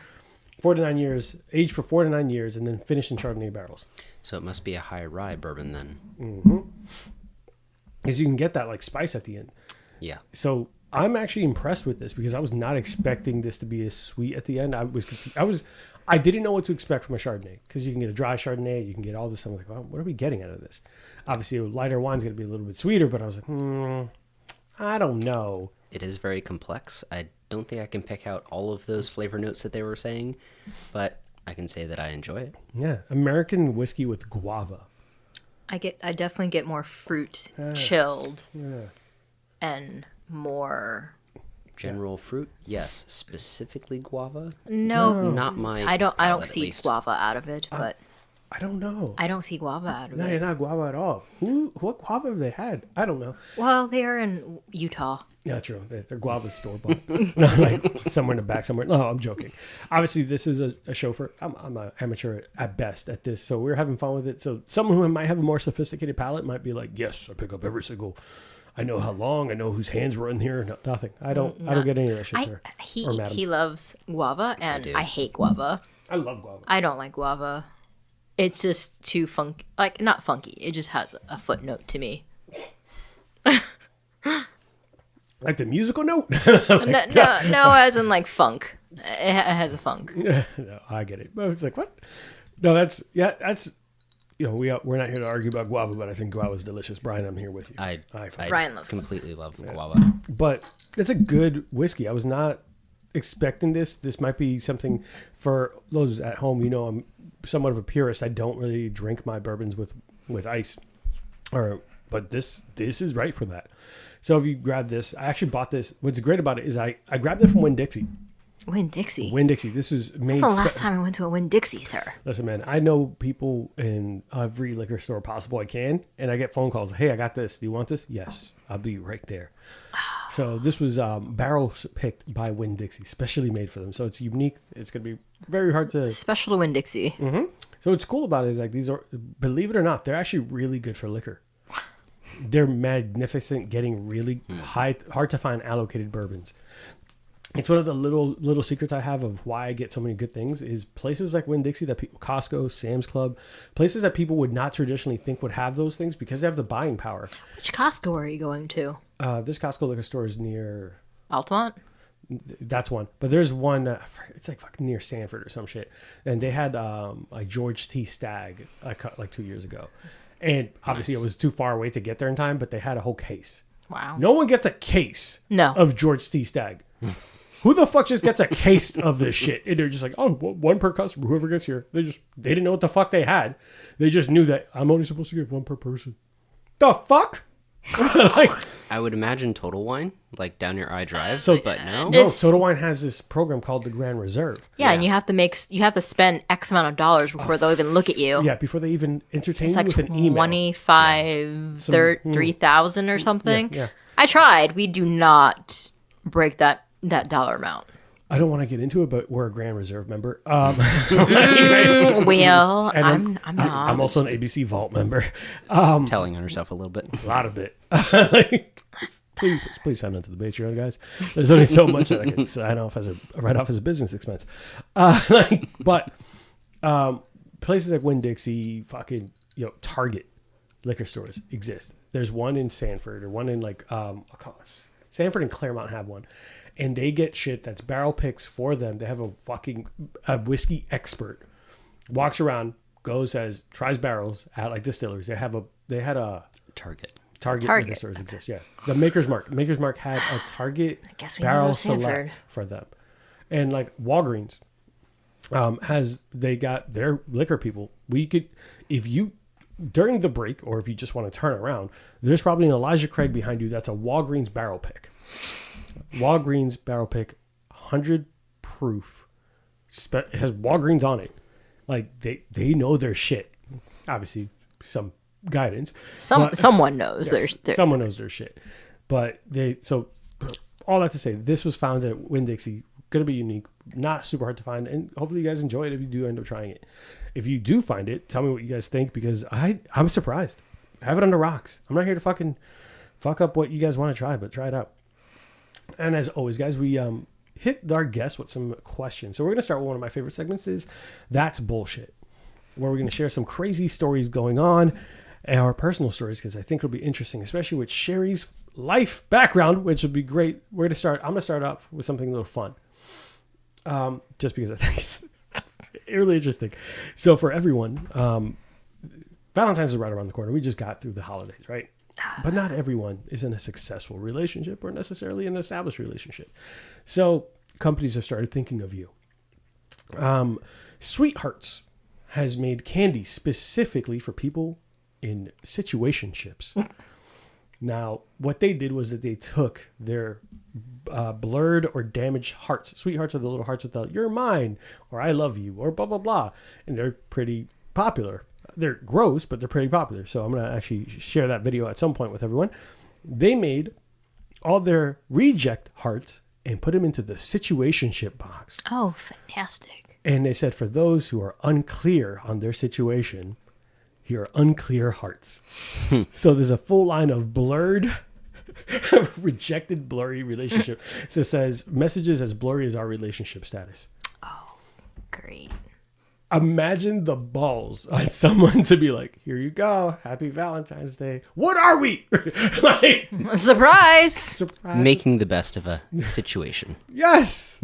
4 to 9 years, aged for 4 to 9 years, and then finished in Chardonnay barrels. So it must be a high rye bourbon then. Because you can get that like spice at the end. Yeah. So I'm actually impressed with this because I was not expecting this to be as sweet at the end. I didn't know what to expect from a Chardonnay because you can get a dry Chardonnay, you can get all this. I was like, well, what are we getting out of this? Obviously, a lighter wine's going to be a little bit sweeter, but I was like, I don't know. It is very complex. I don't think I can pick out all of those flavor notes that they were saying, but I can say that I enjoy it. Yeah, American whiskey with guava. I definitely get more fruit chilled and more General fruit, yes. Specifically guava, no, not my. I don't palate, at see least. guava out of it, but I don't know. I don't see guava out of No, it. you're not guava at all. What guava have they had? I don't know. Well, they are in Utah. Yeah, true. They're guava store bought. No, like somewhere in the back somewhere. No, I'm joking. Obviously, this is a show for. I'm an amateur at best at this, so we're having fun with it. So someone who might have a more sophisticated palate might be like, "Yes, I pick up every single. I know how long. I know whose hands were in here. No, nothing. I don't get any of that shit, sir. Or madam. He loves guava, and do. I hate guava. I love guava. I don't like guava. It's just too funky. Like, not funky. It just has a footnote to me. Like the musical note. No, as in like funk. It has a funk. No, I get it. But it's like, what? No, that's. We're not here to argue about guava, but I think guava is delicious. Brian, I'm here with you. I Brian loves completely love guava. But it's a good whiskey. I was not expecting this. This might be something for those at home. You know, I'm somewhat of a purist. I don't really drink my bourbons with ice, but this is right for that. So if you grab this, I actually bought this. What's great about it is I grabbed it from Winn-Dixie. Winn-Dixie. Winn-Dixie. This is made. That's the last time I went to a Winn-Dixie, sir. Listen, man, I know people in every liquor store possible I can, and I get phone calls. Hey, I got this. Do you want this? Yes, I'll be right there. So this was barrels picked by Winn-Dixie, specially made for them. So it's unique. It's going to be very hard to... Special to Winn-Dixie. Mm-hmm. So what's cool about it is like these are, believe it or not, they're actually really good for liquor. They're magnificent, getting really hard to find allocated bourbons. It's one of the little secrets I have of why I get so many good things is places like Winn-Dixie that people, Costco, Sam's Club, places that people would not traditionally think would have those things because they have the buying power. Which Costco are you going to? This Costco liquor store is near... Altamont? That's one. But there's one, it's like fucking near Sanford or some shit. And they had like George T. Stagg like 2 years ago. And obviously it was too far away to get there in time, but they had a whole case. Wow. No one gets a case of George T. Stagg. Who the fuck just gets a case of this shit? And they're just like, oh, one per customer, whoever gets here. They didn't know what the fuck they had. They just knew that I'm only supposed to give one per person. The fuck? Like, I would imagine Total Wine, like down your eye drive, but no. No, Total Wine has this program called the Grand Reserve. Yeah, and you have to spend X amount of dollars before they'll even look at you. Yeah, before they even entertain It's you like with an email. 3,000 or something. Yeah. I tried. We do not break that dollar amount. I don't want to get into it, but we're a Grand Reserve member. Well, And I'm not. I'm also an ABC Vault member. Telling on herself a little bit. A lot of it. Please sign on to the Patreon, guys. There's only so much that I can sign off write off as a business expense. But places like Winn-Dixie, fucking Target liquor stores exist. There's one in Sanford or one in Sanford and Claremont have one. And they get shit that's barrel picks for them. They have a whiskey expert. Walks around, tries barrels at like distilleries. They had a Target liquor stores exist, yes. The Maker's Mark. Maker's Mark had a Target barrel select for them. And like Walgreens they got their liquor people. During the break, or if you just want to turn around, there's probably an Elijah Craig behind you that's a Walgreens barrel pick. Walgreens barrel pick, 100 proof. It has Walgreens on it. Like they know their shit. Obviously, some guidance. Someone knows someone knows their shit. But all that to say, this was found at Winn-Dixie. Going to be unique, not super hard to find, and hopefully you guys enjoy it if you do end up trying it. If you do find it, tell me what you guys think because I'm surprised. I have it on the rocks. I'm not here to fucking fuck up what you guys want to try, but try it out. And as always, guys, we hit our guests with some questions. So we're going to start with one of my favorite segments is That's Bullshit, where we're going to share some crazy stories going on and our personal stories, because I think it'll be interesting, especially with Sherry's life background, which would be great. I'm going to start off with something a little fun, just because I think it's really interesting. So for everyone, Valentine's is right around the corner. We just got through the holidays, right? But not everyone is in a successful relationship or necessarily an established relationship. So companies have started thinking of you. Sweethearts has made candy specifically for people in situationships. Now, what they did was that they took their blurred or damaged hearts. Sweethearts are the little hearts without "you're mine" or "I love you" or blah, blah, blah. And they're pretty popular. They're gross, but they're pretty popular. So I'm going to actually share that video at some point with everyone. They made all their reject hearts and put them into the situationship box. Oh, fantastic. And they said, for those who are unclear on their situation, here are unclear hearts. So there's a full line of blurred, rejected, blurry relationship. So it says, messages as blurry as our relationship status. Oh, great. Imagine the balls on someone to be like, here you go. Happy Valentine's Day. What are we? Like, Surprise! Making the best of a situation. Yes.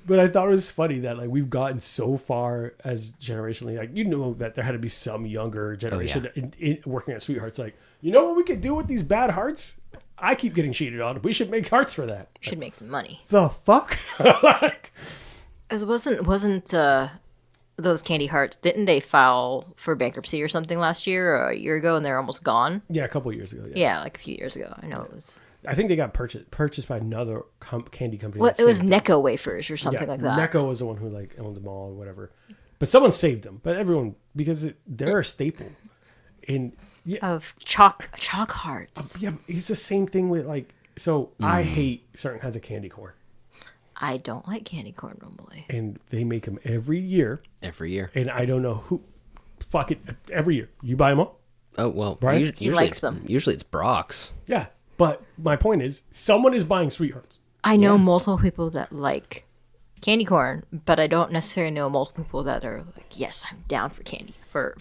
But I thought it was funny that like we've gotten so far as generationally, like, you know, that there had to be some younger generation in working at Sweethearts. Like, you know what we could do with these bad hearts? I keep getting cheated on. We should make hearts for that. Should make some money. The fuck? Like, It wasn't those candy hearts, didn't they file for bankruptcy or something last year or a year ago, and they're almost gone? yeah, a couple of years ago. Yeah, like a few years ago. I know it was. I think they got purchased by another candy company. Well, that it was saved them. Necco wafers or something like that. Necco was the one who like owned them all or whatever. But someone saved them. But everyone, because they're a staple. And Of chalk hearts. yeah, it's the same thing with like. So I hate certain kinds of candy corn. I don't like candy corn normally. And they make them every year. Every year. And I don't know who. Fuck it. Every year. You buy them all? Oh, well, Brian? usually, likes them. Usually it's Brock's. Yeah. But my point is, someone is buying Sweethearts. I know multiple people that like candy corn, but I don't necessarily know multiple people that are like, yes, I'm down for candy, for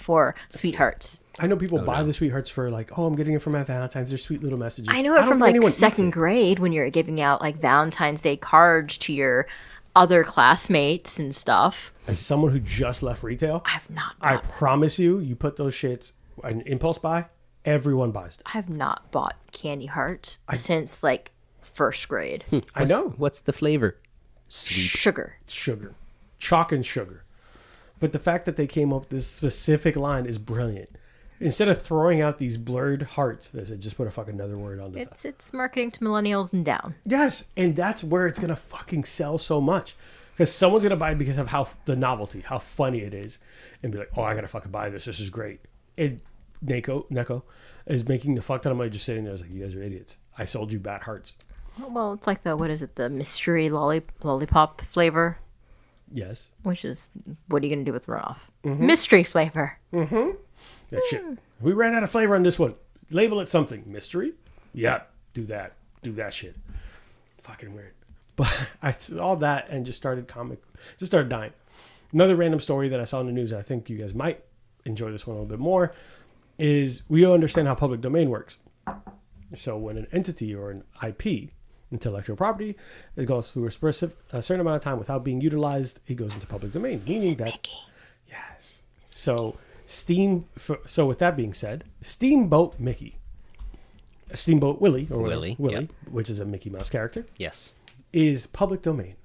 Sweethearts. I know people buy the Sweethearts for like, oh, I'm getting it for my Valentine's. They're sweet little messages. I know it don't from think like anyone eats second it. grade when you're giving out like Valentine's Day cards to your other classmates and stuff. As someone who just left retail, I've not I bought, promise you put those shits an impulse buy, everyone buys them. I've not bought candy hearts since like first grade. I know. What's the flavor? Sweet. Sugar. Sugar. Chalk and sugar. But the fact that they came up with this specific line is brilliant. Instead of throwing out these blurred hearts, they said, just put a fucking another word on the top. It's marketing to millennials and down. Yes, and that's where it's going to fucking sell so much. Because someone's going to buy it because of how the novelty, how funny it is. And be like, oh, I got to fucking buy this. This is great. And Necco is making the fuck ton of money just sitting there. It's like, you guys are idiots. I sold you bad hearts. Well, it's like the mystery lollipop flavor, Yes. which is, what are you going to do with runoff? Mystery flavor. That shit. We ran out of flavor on this one. Label it something. Mystery? Yeah. Do that. Do that shit. Fucking weird. But I saw that and just started dying. Another random story that I saw in the news, and I think you guys might enjoy this one a little bit more, is we understand how public domain works. So when an entity or an IP, intellectual property, it goes through a certain amount of time without being utilized, it goes into public domain. Meaning that, Mickey. yes. So so with that being said, Steamboat Mickey, Steamboat Willie, or Willie, Willie, which is a Mickey Mouse character, Yes. is public domain.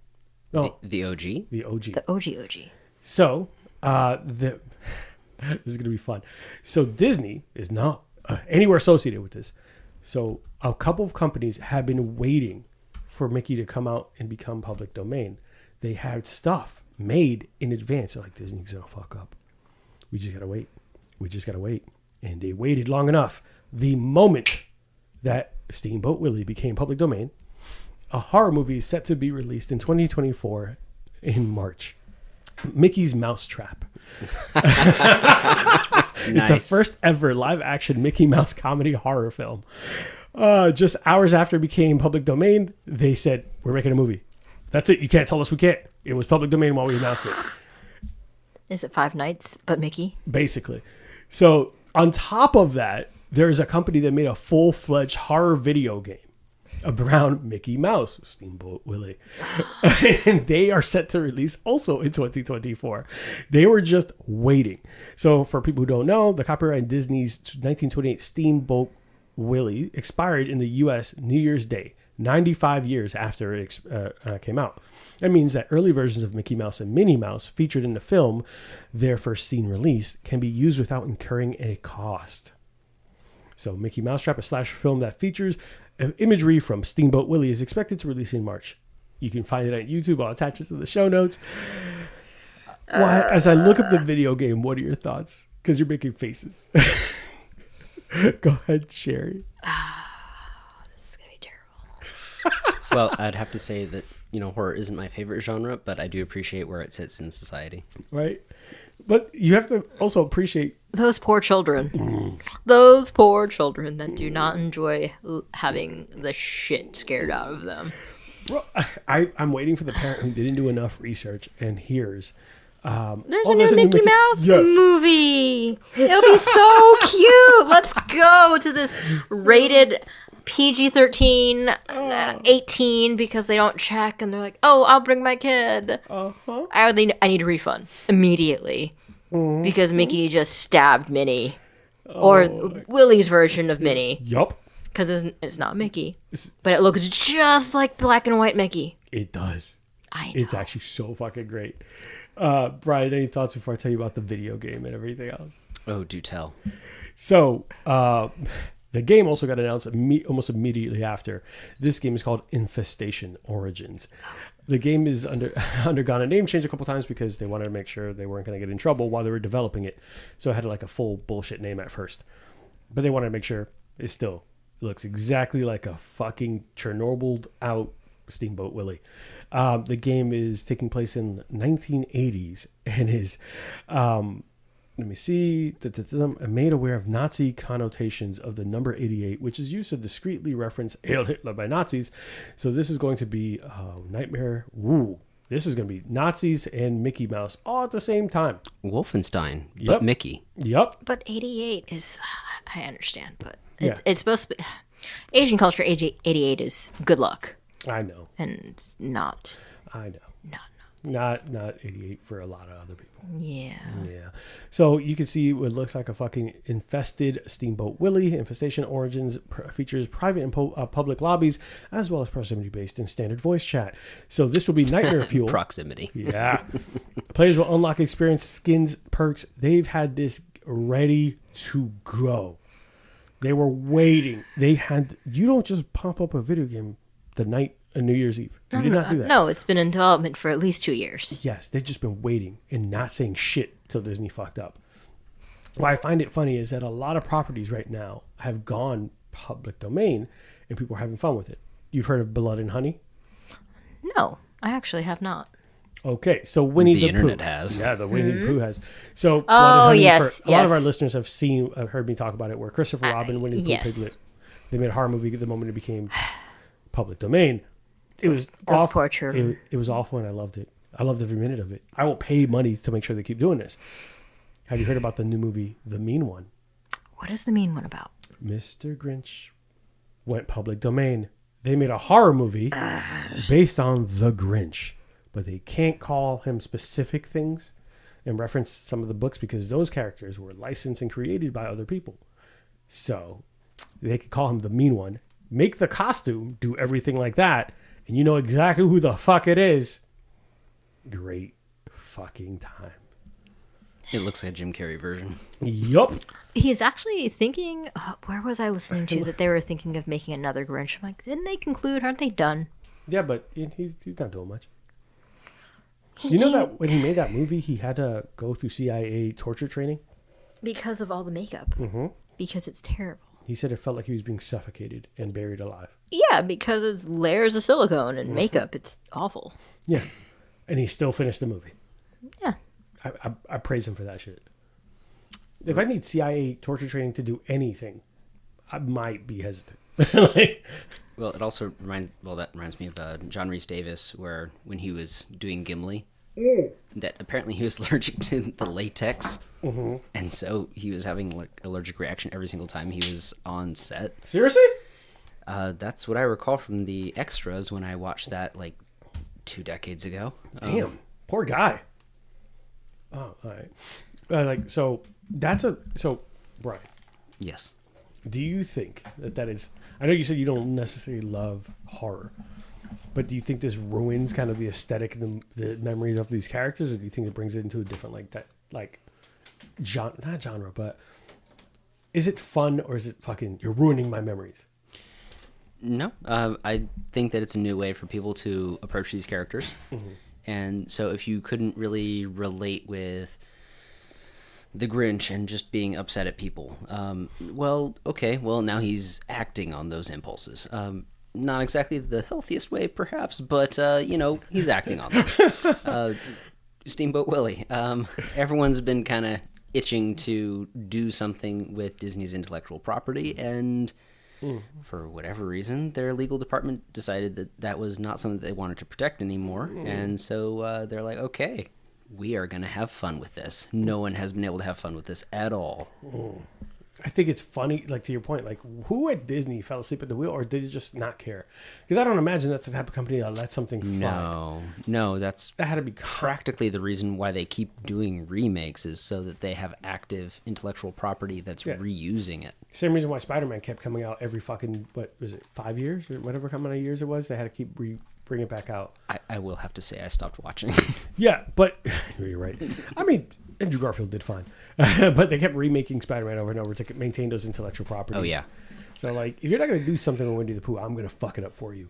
No, The OG? the OG. The OG. So, this is going to be fun. So Disney is not anywhere associated with this. So a couple of companies have been waiting for Mickey to come out and become public domain. They had stuff made in advance. They're like, Disney's going to fuck up. We just got to wait. We just got to wait. And they waited long enough. The moment that Steamboat Willie became public domain, a horror movie is set to be released in 2024 in March. Mickey's Mousetrap. It's the first ever live action Mickey Mouse comedy horror film. Just hours after it became public domain, they said, we're making a movie. That's it. You can't tell us we can't. It was public domain while we announced it. Is it Five Nights but Mickey? Basically. So on top of that, there's a company that made a full-fledged horror video game around Mickey Mouse, Steamboat Willie. And they are set to release also in 2024. They were just waiting. So for people who don't know, the copyright on Disney's 1928 Steamboat Willie expired in the U.S. New Year's Day, 95 years after it came out. That means that early versions of Mickey Mouse and Minnie Mouse featured in the film, their first scene release, can be used without incurring a cost. So Mickey Mousetrap, a slasher film that features imagery from Steamboat Willie, is expected to release in March. You can find it on YouTube. I'll attach it to the show notes. As I look up the video game, what are your thoughts? Because you're making faces. Go ahead, Sherry. This is going to be terrible. Well, I'd have to say that, horror isn't my favorite genre, but I do appreciate where it sits in society. Right? But you have to also appreciate those poor children. Those poor children that do not enjoy having the shit scared out of them. Well, I'm waiting for the parent who didn't do enough research and hears. There's a new Mickey Mouse movie. It'll be so cute. Let's go to this rated PG-13, 18 because they don't check and they're like, oh, I'll bring my kid. Uh-huh. I need a refund immediately because Mickey just stabbed Minnie or Willie's version of Minnie. Yup. Because it's not Mickey, but it looks just like black and white Mickey. It does. I know. It's actually so fucking great. Brian, any thoughts before I tell you about the video game and everything else? Oh, do tell. So, the game also got announced almost immediately after. This game is called Infestation Origins. The game is undergone a name change a couple times because they wanted to make sure they weren't going to get in trouble while they were developing it. So it had like a full bullshit name at first. But they wanted to make sure it still looks exactly like a fucking Chernobyled out Steamboat Willie. The game is taking place in 1980s and is, let me see, made aware of Nazi connotations of the number 88, which is used to discreetly reference Hail Hitler by Nazis. So this is going to be Nightmare. Ooh, this is going to be Nazis and Mickey Mouse all at the same time. Wolfenstein, Yep. but Mickey. Yep. But 88 is, I understand, but Yeah. it's supposed to be, Asian culture, 88 is good luck. I know. And it's not. I know. Not. Not 88 for a lot of other people. Yeah. Yeah. So you can see what looks like a fucking infested Steamboat Willie. Infestation Origins features private and public lobbies, as well as proximity-based and standard voice chat. So this will be nightmare fuel. Proximity. Yeah. Players will unlock experience, skins, perks. They've had this ready to go. They were waiting. You don't just pop up a video game the night of New Year's Eve. You did not do that. No, it's been in development for at least 2 years. Yes, they've just been waiting and not saying shit till Disney fucked up. Why I find it funny is that a lot of properties right now have gone public domain and people are having fun with it. You've heard of Blood and Honey? No, I actually have not. Okay, so Winnie the Pooh. The internet has. Yeah, the Winnie the Pooh has. So, Blood Oh, and Honey, yes, a lot of yes. our listeners have heard me talk about it, where Christopher Robin, Winnie the Pooh, yes. Piglet, they made a horror movie the moment it became public domain. It was Those awful. poor children. It was awful, and I loved it. I loved every minute of it. I will pay money to make sure they keep doing this. Have you heard about the new movie, The Mean One? What is the mean one about? Mr. Grinch went public domain. They made a horror movie based on The Grinch, but they can't call him specific things and reference some of the books because those characters were licensed and created by other people. So they could call him The Mean One, make the costume, do everything like that, and you know exactly who the fuck it is. Great fucking time. It looks like a Jim Carrey version. Yup. He's actually thinking, where was I listening to that they were thinking of making another Grinch? I'm like, didn't they conclude? Aren't they done? Yeah, but he's not doing much. You know that when he made that movie, he had to go through CIA torture training? Because of all the makeup. Mm-hmm. Because it's terrible. He said it felt like he was being suffocated and buried alive. Yeah, because it's layers of silicone and makeup. It's awful. Yeah. And he still finished the movie. Yeah. I praise him for that shit. If I need CIA torture training to do anything, I might be hesitant. Like, Well, it also that reminds me of John Rhys Davis, where when he was doing Gimli, that apparently he was allergic to the latex, and so he was having like allergic reaction every single time he was on set. seriously? That's what I recall from the extras when I watched that like 2 decades ago. Damn, poor guy. Oh, all right. So Brian, Yes. do you think that is? I know you said you don't necessarily love horror, but do you think this ruins kind of the aesthetic and the memories of these characters, or do you think it brings it into a different not genre, but is it fun or is it fucking you're ruining my memories? No, I think that it's a new way for people to approach these characters. And so if you couldn't really relate with the Grinch and just being upset at people, now he's acting on those impulses. Not exactly the healthiest way, perhaps, but, he's acting on them. Steamboat Willie. Everyone's been kind of itching to do something with Disney's intellectual property, and for whatever reason, their legal department decided that that was not something that they wanted to protect anymore. And so they're like, okay, we are going to have fun with this. No one has been able to have fun with this at all. I think it's funny, like to your point, like who at Disney fell asleep at the wheel, or did you just not care? Because I don't imagine that's the type of company that lets something fly. No, that had to be practically the reason why they keep doing remakes, is so that they have active intellectual property that's reusing it. Same reason why Spider-Man kept coming out every fucking, 5 years or whatever how many years it was. They had to keep bring it back out. I will have to say I stopped watching. Yeah, but you're right. I mean, Andrew Garfield did fine. But they kept remaking Spider-Man over and over to maintain those intellectual properties. Oh, yeah. So, like, if you're not going to do something with Winnie the Pooh, I'm going to fuck it up for you.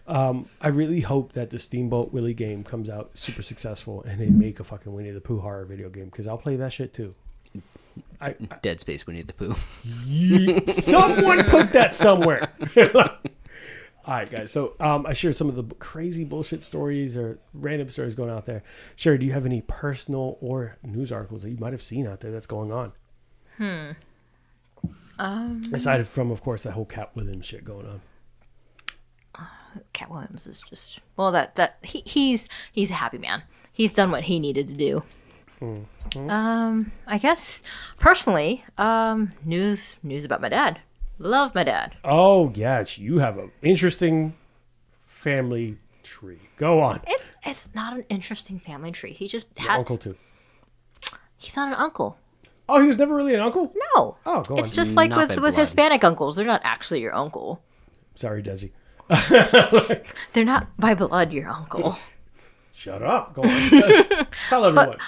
I really hope that the Steamboat Willie game comes out super successful and they make a fucking Winnie the Pooh horror video game, because I'll play that shit too. Dead Space Winnie the Pooh. Someone put that somewhere. All right, guys. So I shared some of the crazy bullshit stories or random stories going out there. Sherry, do you have any personal or news articles that you might have seen out there that's going on? Aside from, of course, that whole Cat Williams shit going on. Cat Williams is just he's a happy man. He's done what he needed to do. I guess personally, news about my dad. Love my dad. Oh, yeah. You have an interesting family tree. Go on. It's not an interesting family tree. He just Your uncle, too. He's not an uncle. Oh, he was never really an uncle? No. Oh, go on. It's just like Not by with blood. Hispanic uncles. They're not actually your uncle. Sorry, Desi. They're not by blood your uncle. Shut up. Go on. Tell everyone.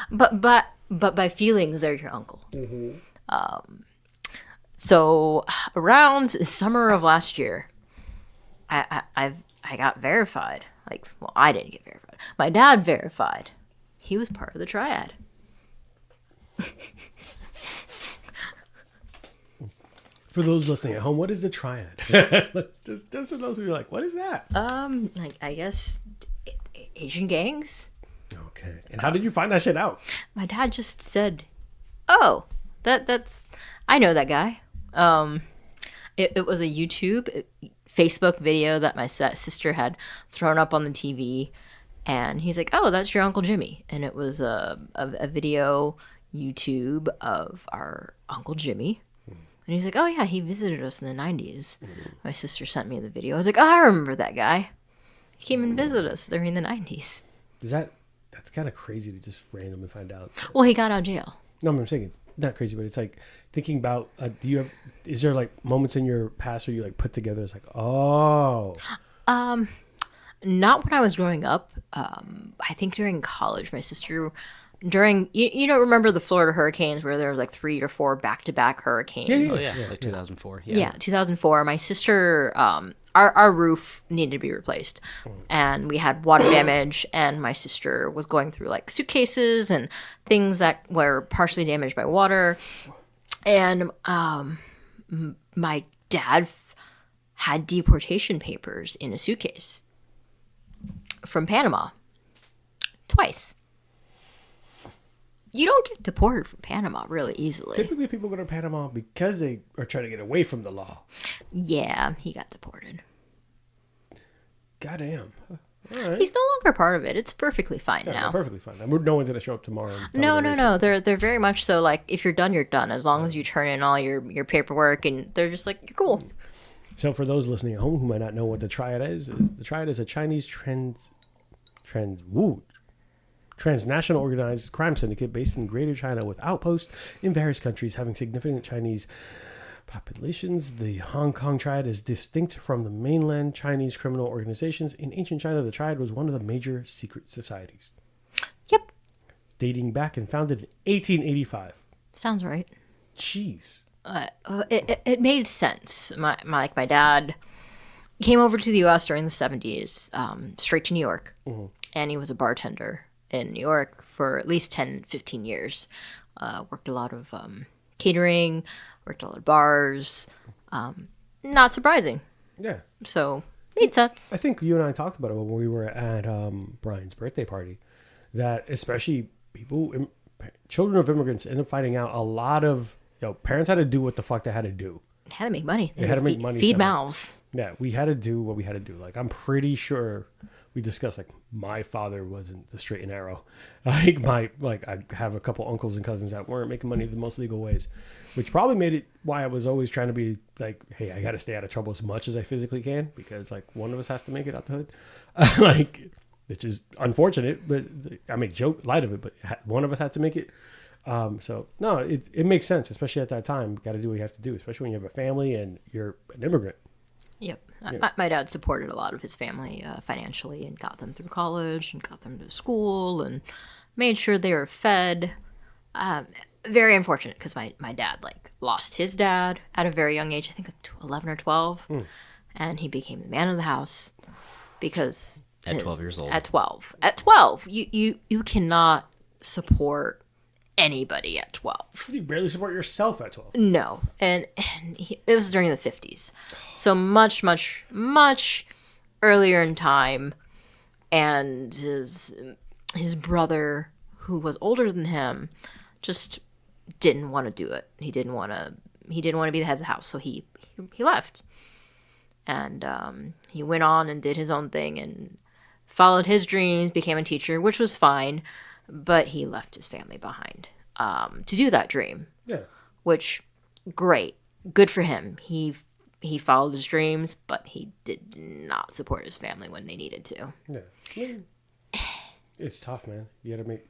But by feelings, they're your uncle. So around summer of last year, I got verified. I didn't get verified. My dad verified. He was part of the triad. For those listening at home, what is the triad? just for those of you like, what is that? I guess Asian gangs. Okay. And how did you find that shit out? My dad just said, "Oh, that's I know that guy." It was a Facebook video that my sister had thrown up on the TV, and he's like, "Oh, that's your Uncle Jimmy," and it was a video YouTube of our Uncle Jimmy. And he's like, "Oh yeah, he visited us in the 90s. My sister sent me the video. I was like, "Oh, I remember that guy. He came and visited us during the 90s. That's kind of crazy to just randomly find out. Well, he got out of jail. No, I'm saying it's not crazy, but it's like thinking about, is there like moments in your past where you like put together, it's like, oh. Not when I was growing up. I think during college, my sister, you don't remember the Florida hurricanes where there was like 3 or 4 back-to-back hurricanes? Oh, yeah, like 2004. Yeah, 2004. My sister, our roof needed to be replaced, and we had water damage, and my sister was going through like suitcases and things that were partially damaged by water, and my dad had deportation papers in a suitcase from Panama twice. You don't get deported from Panama really easily. Typically, people go to Panama because they are trying to get away from the law. Yeah, he got deported. Goddamn. All right. He's no longer part of it. It's perfectly fine Yeah, now. perfectly fine. No one's gonna show up tomorrow. And tell No, me no, they're no. They're very much so. Like, if you're done, you're done. As long as you turn in all your paperwork, and they're just like, you're cool. So for those listening at home who might not know what the Triad is the Triad is a Chinese transnational organized crime syndicate based in Greater China with outposts in various countries having significant Chinese populations. The Hong Kong Triad is distinct from the mainland Chinese criminal organizations. In ancient China, the Triad was one of the major secret societies. Yep. Dating back and founded in 1885. Sounds right. Jeez. It made sense. My dad came over to the U.S. during the 70s, straight to New York, and he was a bartender in New York for at least 10, 15 years. Worked a lot of catering, worked a lot of bars. Not surprising. Yeah. So, made sense. I think you and I talked about it when we were at Brian's birthday party, that especially children of immigrants end up finding out a lot of, parents had to do what the fuck they had to do. Had to make money. They had to make money. Feed mouths. Yeah, we had to do what we had to do. Like, I'm pretty sure we discussed, like, my father wasn't the straight and narrow. I have a couple uncles and cousins that weren't making money the most legal ways, which probably made it why I was always trying to be like, hey, I got to stay out of trouble as much as I physically can, because, like, one of us has to make it out the hood. Which is unfortunate, but I make light of it, but one of us had to make it. So no, it makes sense, especially at that time. Got to do what you have to do, especially when you have a family and you're an immigrant. Yep. My dad supported a lot of his family financially and got them through college and got them to school and made sure they were fed. Very unfortunate because my dad lost his dad at a very young age, I think 11 or 12, and he became the man of the house because at 12 years old. At 12, you cannot support anybody at 12. You barely support yourself at 12. No, and it was during the 50s, so much earlier in time, and his brother, who was older than him, just didn't want to do it. He didn't want to be the head of the house, so he left, and he went on and did his own thing and followed his dreams, became a teacher, which was fine. But he left his family behind to do that dream. Yeah. Which, great. Good for him. He followed his dreams, but he did not support his family when they needed to. Yeah. I mean, it's tough, man. You gotta make...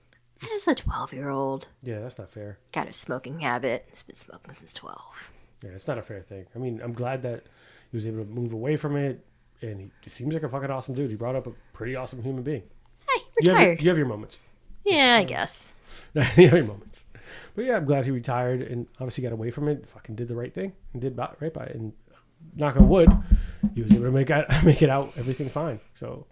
As a 12-year-old. Yeah, that's not fair. Got a smoking habit. He's been smoking since 12. Yeah, it's not a fair thing. I mean, I'm glad that he was able to move away from it, and he seems like a fucking awesome dude. He brought up a pretty awesome human being. Hey, retired. You have your moments. Yeah, I guess. You have your moments. But yeah, I'm glad he retired and obviously got away from it. Fucking did the right thing and did right by it. And knock on wood, he was able to make it out everything fine. So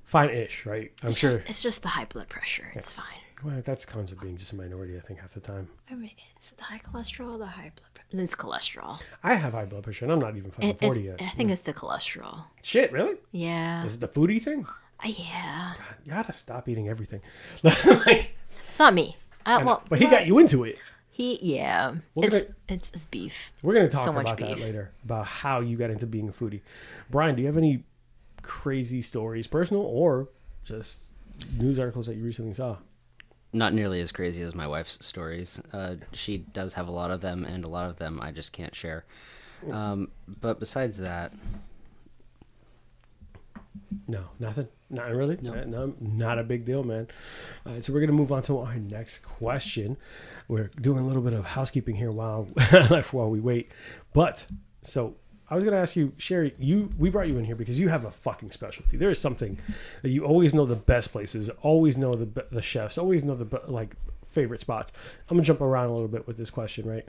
fine-ish, right? I'm sure. It's just the high blood pressure. It's fine. Well, that's comes of being just a minority, I think, half the time. I mean, is it the high cholesterol or the high blood pressure? It's cholesterol. I have high blood pressure and I'm not even fucking 40 yet. I think it's the cholesterol. Shit, really? Yeah. Is it the foodie thing? Yeah. God, you gotta stop eating everything. It's not me. But he got you into it. It's beef. We're gonna talk about that later, about how you got into being a foodie. Brian, do you have any crazy stories, personal or just news articles that you recently saw? Not nearly as crazy as my wife's stories. She does have a lot of them, and a lot of them I just can't share. But besides that... No, nothing. Not really. No, not a big deal, man. All right, so we're going to move on to our next question. We're doing a little bit of housekeeping here while we wait. But, so... I was going to ask you, Sherry, we brought you in here because you have a fucking specialty. There is something that you always know the best places, always know the chefs, always know the favorite spots. I'm going to jump around a little bit with this question, right?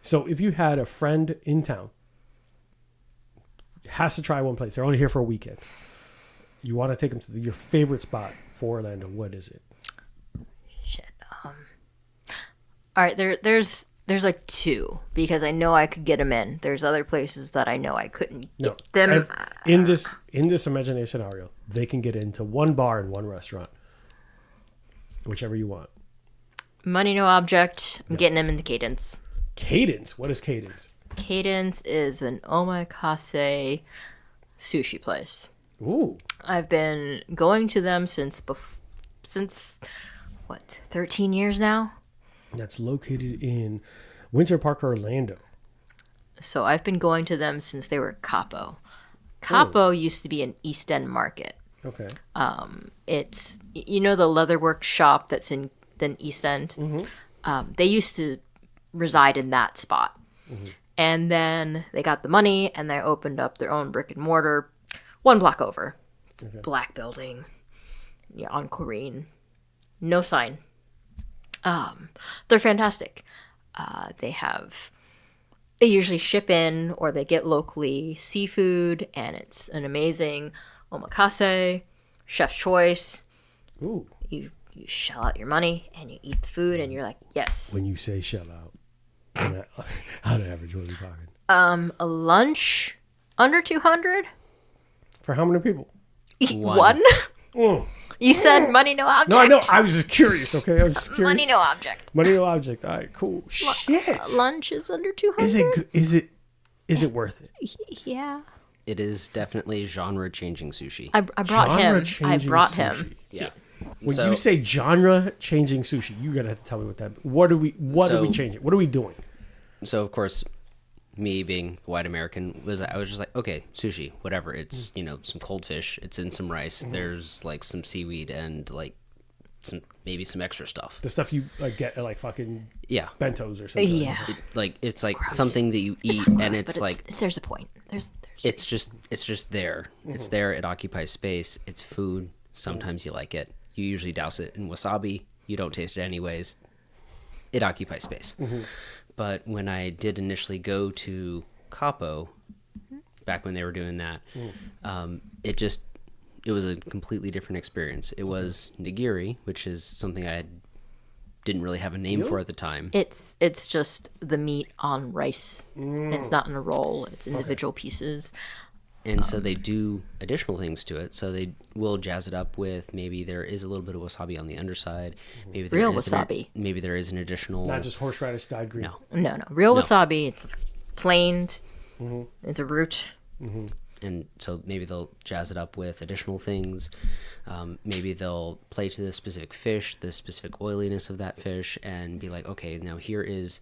So if you had a friend in town, has to try one place, they're only here for a weekend, you want to take them to your favorite spot for Orlando, what is it? Shit. All right, there's like two, because I know I could get them in. There's other places that I know I couldn't get them. In this imaginary scenario, they can get into one bar and one restaurant. Whichever you want. Money no object. I'm getting him into Cadence. Cadence? What is Cadence? Cadence is an omakase sushi place. Ooh. I've been going to them since 13 years now? That's located in Winter Park, Orlando. So I've been going to them since they were Capo. Capo used to be an East End market. Okay. It's, you know, the leatherwork shop that's in the East End? Mm-hmm. They used to reside in that spot. Mm-hmm. And then they got the money and they opened up their own brick and mortar 1 block over. It's a black building on Corrine. No sign. They're fantastic. They usually ship in or they get locally seafood, and it's an amazing omakase, chef's choice. Ooh. You shell out your money and you eat the food and you're like, yes. When you say shell out, on average, what are you talking? A lunch under 200? For how many people? One? Mm. You said money no object. No, I know. I was just curious, okay? I was just curious. Money no object. Money no object. All right, cool. Shit. Lunch is under 200? Is it worth it? Yeah. It is definitely genre-changing sushi. I brought him. I brought him. Sushi. Yeah. When you say genre-changing sushi, you gotta have to tell me what that. What are we changing? What are we doing? So of course, me being white American I was just like, okay, sushi, whatever. It's some cold fish. It's in some rice. There's like some seaweed and like maybe some extra stuff. The stuff you get at like fucking bentos or something. Yeah. It's like gross. something that you eat, gross, and it's like there's a point. There's it's just there. It's there. It occupies space. It's food. Sometimes you like it. You usually douse it in wasabi. You don't taste it anyways. It occupies space. But when I did initially go to Capo, back when they were doing that, it was a completely different experience. It was nigiri, which is something I didn't really have a name for at the time. It's just the meat on rice. It's not in a roll. It's individual pieces. And so they do additional things to it. So they will jazz it up with maybe there is a little bit of wasabi on the underside. Maybe there Real is wasabi. Maybe there is an additional. Not just horseradish dyed green. No. Real wasabi. It's planed. It's a root. And so maybe they'll jazz it up with additional things. Maybe they'll play to the specific fish, the specific oiliness of that fish, and be like, okay, now here is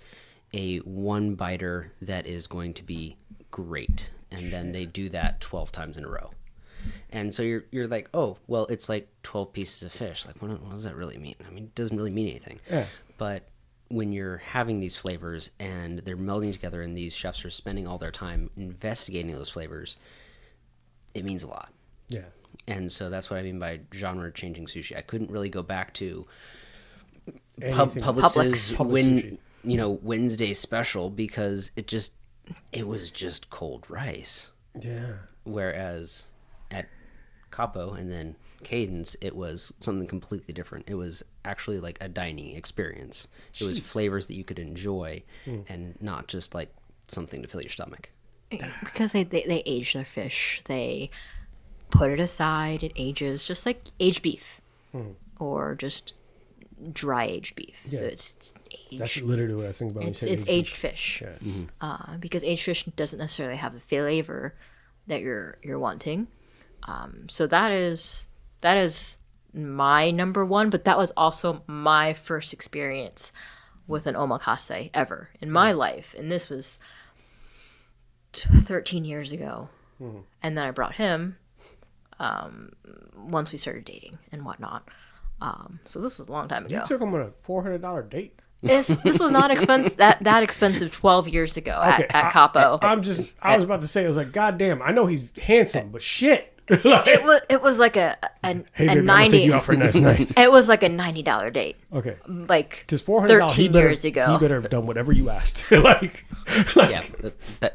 a one biter that is going to be great. And then they do that 12 times in a row. And so you're like, oh, well, it's like 12 pieces of fish. Like, what does that really mean? I mean, it doesn't really mean anything. Yeah. But when you're having these flavors and they're melding together and these chefs are spending all their time investigating those flavors, it means a lot. Yeah. And so that's what I mean by genre-changing sushi. I couldn't really go back to Publix's Wednesday special because it was just cold rice. Yeah. Whereas at Capo and then Cadence, it was something completely different. It was actually like a dining experience. It was flavors that you could enjoy and not just like something to fill your stomach. Because they age their fish. They put it aside. It ages just like aged beef or just dry aged beef. Yeah. So it's aged. That's literally what I think about. It's aged fish. Yeah. Because aged fish doesn't necessarily have the flavor that you're wanting. So that is my number one, but that was also my first experience with an omakase ever in my life, and this was 13 years ago. And then I brought him once we started dating and whatnot. So this was a long time ago. You took him on a $400 date. This was not that expensive 12 years ago at Capo. I was about to say, I was like, God damn, I know he's handsome, but shit. It was like a hey, baby, 90. You out for a nice night. It was like a $90 date. Okay. Like $400, 13 years ago. He better have done whatever you asked. Yeah,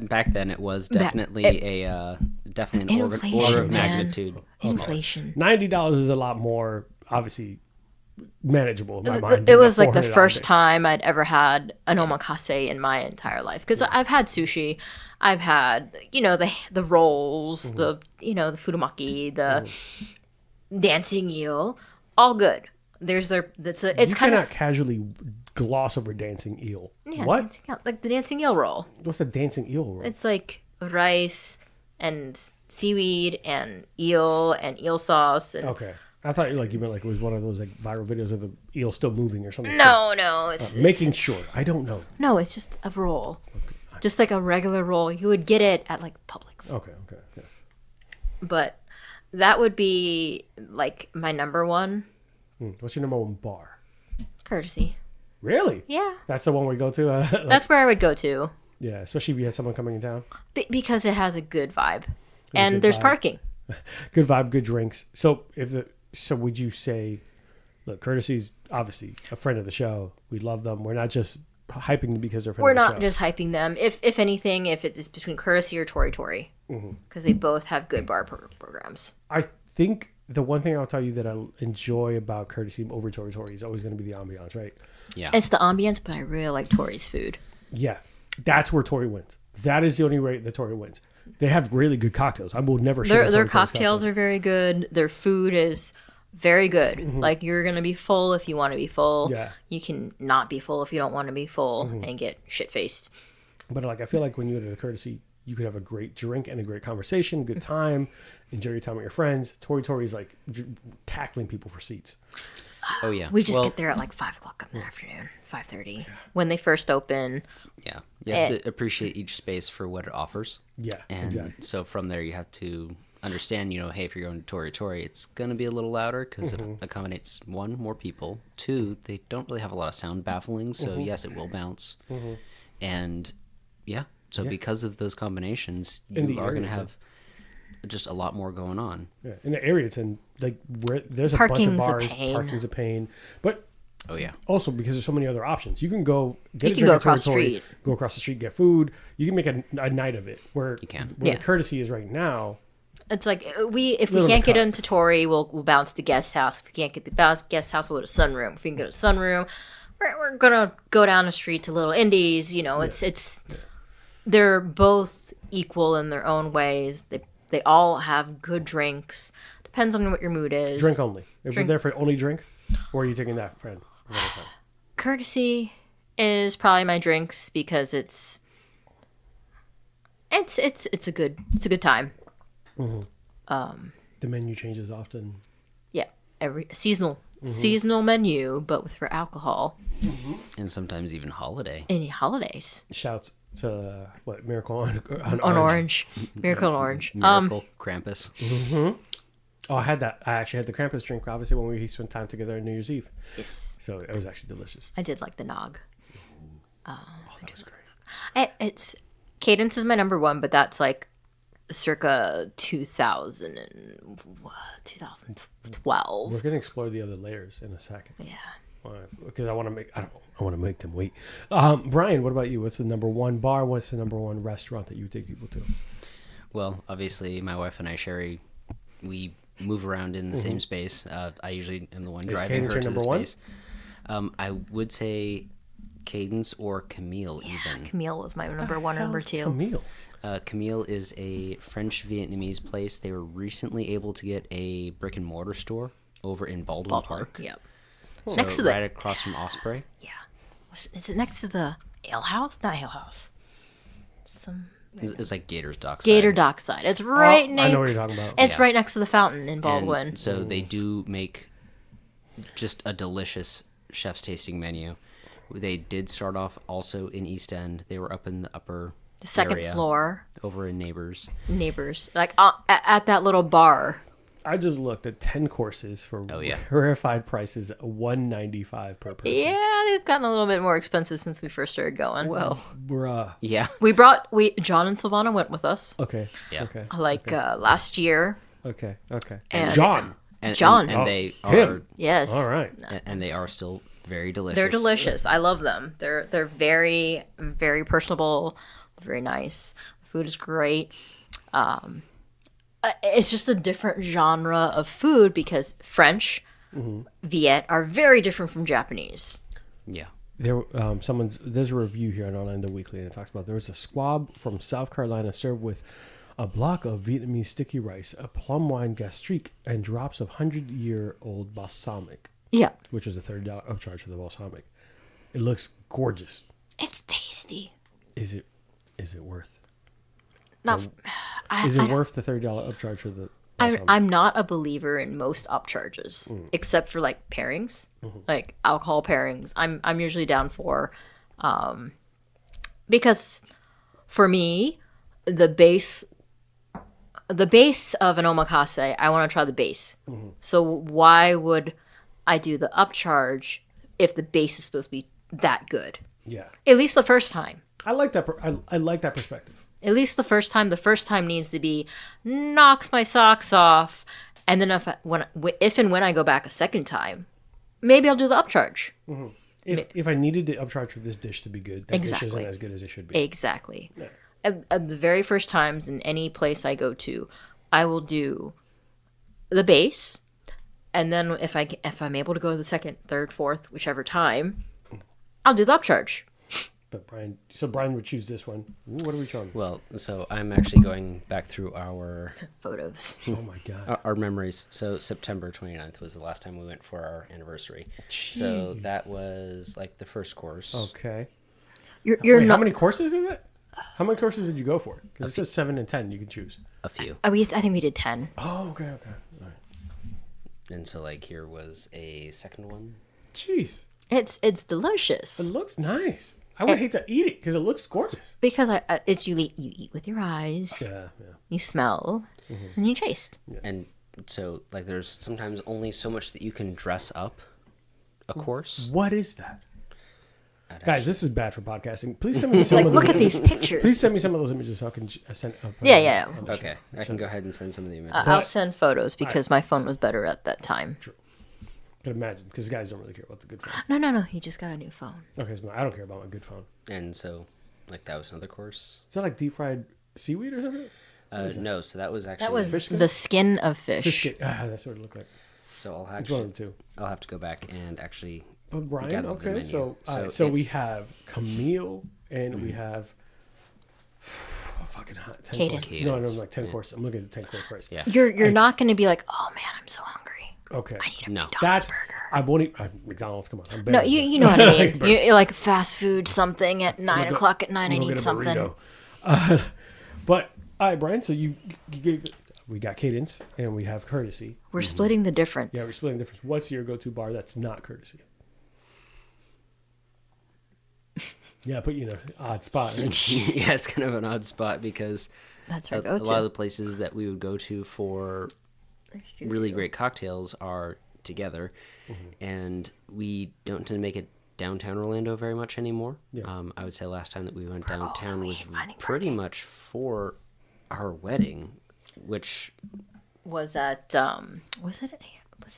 back then it was definitely definitely an order of magnitude. Inflation. $90 is a lot more, obviously, manageable in my mind. It was like the first time I'd ever had an omakase in my entire life. Because I've had sushi. I've had, the rolls, the, the furumaki, the dancing eel, all good. It's You kind cannot of casually gloss over dancing eel. yeah, What? dancing eel, like the dancing eel roll. What's a dancing eel roll? It's like rice and seaweed and eel sauce and Okay. I thought you meant like it was one of those like viral videos of the eel still moving or something. no, it's Making it's, sure. I don't know. No, it's just a roll. Just like a regular roll. You would get it at like Publix. Okay. Yeah. But that would be like my number one. What's your number one bar? Courtesy. Really? Yeah. That's the one we go to? That's where I would go to. Yeah, especially if you had someone coming in town. Because it has a good vibe. There's And a good there's vibe. parking. Good vibe, good drinks. So would you say, look, Courtesy's obviously a friend of the show. We love them. We're not just hyping them because they're a friend We're of the not show. just hyping them. If anything, if it's between Courtesy or Tori Tori. Because they both have good bar programs. I think the one thing I'll tell you that I enjoy about Courtesy over Tori Tori is always going to be the ambiance, right? Yeah. It's the ambience, but I really like Tori's food. Yeah, that's where Tori wins. That is the only way that Tori wins. They have really good cocktails. I will never shit on Their Tori Tori's cocktails are very good. Their food is very good. Like you're gonna be full if you want to be full. Yeah. You can not be full if you don't want to be full and get shit faced. But like, I feel like when you go to the Courtesy, you could have a great drink and a great conversation, good time, enjoy your time with your friends. Tori Tori's like tackling people for seats. Oh yeah. We just Well, get there at like 5 o'clock in the afternoon, 5:30 when they first open. Yeah. You have to appreciate each space for what it offers. Yeah, And exactly. so from there, you have to understand, hey, if you're going to Tori Tori, it's going to be a little louder because it accommodates, one, more people. Two, they don't really have a lot of sound baffling. So, yes, it will bounce. And, yeah. So, because of those combinations, In the you are going area, to have just a lot more going on. Yeah, in the area it's in, like where there's a Parking's a bunch of bars. pain. Parking's a pain, but Oh, yeah. also because there's so many other options. You can go get You a can drink go at Tori across the Tori, street. go across the street, get food. You can make a night of it. Where You can. Where Yeah. the Courtesy is right now. It's like if we Little can't get cut. into Tori, we'll bounce to the guest house. If we can't get the guest house, we'll go to sunroom. If we can go to sunroom, we're gonna go down the street to Little Indies. It's they're both equal in their own ways. They all have good drinks. Depends on what your mood is. Drink only. If Drink. we're there for only drink, or are you taking that friend? another time? Courtesy is probably my drinks because it's a good time. The menu changes often. Yeah, every seasonal menu, but with for alcohol. And sometimes even holiday. Any holidays Shouts to Miracle on on Orange, Miracle on Orange. Miracle, Krampus. Oh, I had that. I actually had the Krampus drink, obviously, when we spent time together on New Year's Eve. Yes, So it was actually delicious. I did like the nog. Oh, that was great. It's Cadence is my number one, but that's like circa 2012. We're gonna explore the other layers in a second. Yeah. Because I want to make them wait. Brian, what about you? What's the number one bar? What's the number one restaurant that you take people to? Well, obviously, my wife and I, Sherry, we move around in the same space. I usually am the one driving Cadence her your to the number one? space. I would say Cadence or Camille even. Camille was my number one and number two. Camille. Camille is a French-Vietnamese place. They were recently able to get a brick-and-mortar store over in Baldwin Park. Yep. So Next to the right across from Osprey. yeah. Is it next to the ale house? Not ale house. It's like Gator's Dockside. Gator Dockside. It's right I next. know what you're talking about. It's Yeah. right next to the fountain in Baldwin. And so they do make just a delicious chef's tasting menu. They did start off also in East End. They were up in the upper The second area, floor, over in Neighbors. neighbors, like at that little bar. I just looked at 10 courses for Oh, yeah. rarefied prices, $195 per person. Yeah, they've gotten a little bit more expensive since we first started going. Well, Bruh. yeah. John and Silvana went with us Okay. Yeah. Okay. last year. Okay. Okay. And- John. And, John. And, Oh, they him. are, Yes. All right. and they are still very delicious. They're delicious. I love them. They're very, very personable, very nice. The food is great. It's just a different genre of food because French, Viet are very different from Japanese. Yeah. There's a review here on Orlando Weekly, and it talks about there was a squab from South Carolina served with a block of Vietnamese sticky rice, a plum wine gastrique, and drops of 100-year-old balsamic. Yeah. which was a $30 upcharge for the balsamic. It looks gorgeous. It's tasty. Is it worth? Not. Is it worth the $30 upcharge for the balsamic? I'm not a believer in most upcharges, except for like pairings, like alcohol pairings. I'm usually down for, because for me, the base of an omakase, I want to try the base. So why would I do the upcharge if the base is supposed to be that good? Yeah, At least the first time. I like that. I like that perspective. At least the first time. The first time needs to be knocks my socks off, and then if and when I go back a second time, maybe I'll do the upcharge. If I needed the upcharge for this dish to be good, that dish isn't Exactly. as good as it should be. Exactly. Yeah. At the very first times in any place I go to, I will do the base, and then if I'm able to go the second, third, fourth, whichever time, I'll do the upcharge. But Brian would choose this one. Ooh, what are we showing? Well, so I'm actually going back through our Photos. Oh my god. our memories. So September 29th was the last time we went for our anniversary. So that was like the first course. Okay. You're Wait, not. how many courses is it? How many courses did you go for? Because it says 7 and 10. You can choose. A few. I think we did 10. Oh, okay. All right. And so like here was a second one. Jeez, It's delicious. it looks nice. I would hate to eat it because it looks gorgeous. Because it's you eat with your eyes, Yeah. you smell, and you taste. And so like there's sometimes only so much that you can dress up a course. What is that? Guys, this is bad for podcasting. Please send me some Like, of look those. at these pictures. Please send me some of those images so I can send. Yeah. Okay, I can go ahead and send some of the images. I'll send photos because my phone was better at that time. Can imagine because guys don't really care about the good phone. No. He just got a new phone. Okay, so I don't care about my good phone. And so like that was another course. Is that like deep fried seaweed or something? No, so that was actually That was Fish skin? the skin of fish. Fish cake. That's what it looked like. So I'll Which one of actually the two? I'll have to go back and actually But Brian, gather the okay. menu. So So we have Camille and we have fucking hot 10 Cadence. courses. No, like 10 courses. I'm looking at the 10 course price. Yeah. You're not going to be like, oh man, I'm so hungry. Okay. I need a No. McDonald's That's burger. I won't eat McDonald's. Come on. I'm No, better you than know what I that. mean. You're like fast food something at 9 go- o'clock at night. I We'll need get a something. burrito. But all right, Brian. So we got Cadence and we have Courtesy. We're splitting the difference. Yeah, we're splitting the difference. What's your go-to bar that's not Courtesy? Yeah, put you in an odd spot. Right? yeah, it's kind of an odd spot because That's a, our a go-to. lot of the places that we would go to for really great cocktails are together, and we don't tend to make it downtown Orlando very much anymore. Yeah. I would say last time that we went downtown was finding pretty parking. much for our wedding, which Was that was it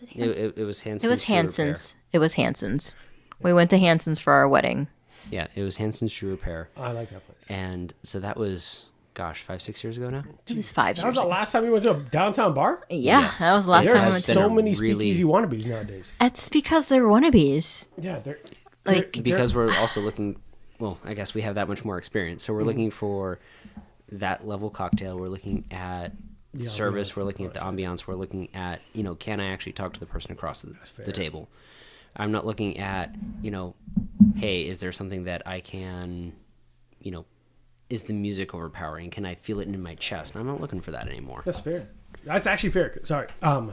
Hanson's? it was Hanson's. It was Shoe Repair. Hanson's. It was Hanson's. We went to Hanson's for our wedding. Yeah, it was Hanson's Shoe Repair, I like that place. and so that was 5-6 years ago now. It was 5 That was years the ago. last time you went to a downtown bar? Yeah, Yes. that was the last time There's we went to. so been a many really- speakeasy wannabes nowadays. It's because they're wannabes. Yeah, they're Like- Because we're also looking, well, I guess we have that much more experience. So we're looking for that level cocktail. We're looking at The service. ambiance, We're looking of at the course, ambiance. We're looking at, can I actually talk to the person across fair. the table? I'm not looking at, hey, is there something that I can, is the music overpowering? Can I feel it in my chest? I'm not looking for that anymore. That's fair. That's actually fair. Sorry, I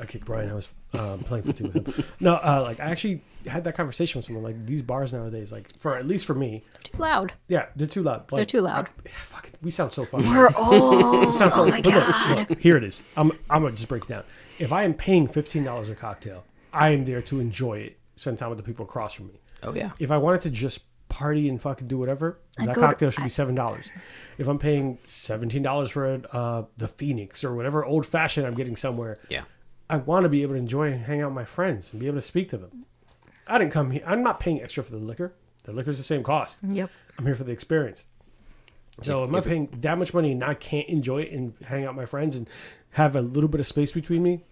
kicked Brian. I was playing footsie with him. No, I actually had that conversation with someone. Like these bars nowadays, at least for me, Too loud. yeah, they're too loud. Like, They're too loud. Fucking, we sound so funny. We're old. Sound so, Oh my but god. look, here it is. I'm gonna just break it down. If I am paying $15 a cocktail, I am there to enjoy it, spend time with the people across from me. Oh, yeah. If I wanted to just party and fucking do whatever, I'd that go to- cocktail should be $7. If I'm paying $17 for the Phoenix or whatever old fashioned I'm getting somewhere, Yeah. I want to be able to enjoy and hang out with my friends and be able to speak to them. I didn't come here. I'm not paying extra for the liquor. The liquor's the same cost. Yep. I'm here for the experience. So am I paying that much money and I can't enjoy it and hang out with my friends and have a little bit of space between me?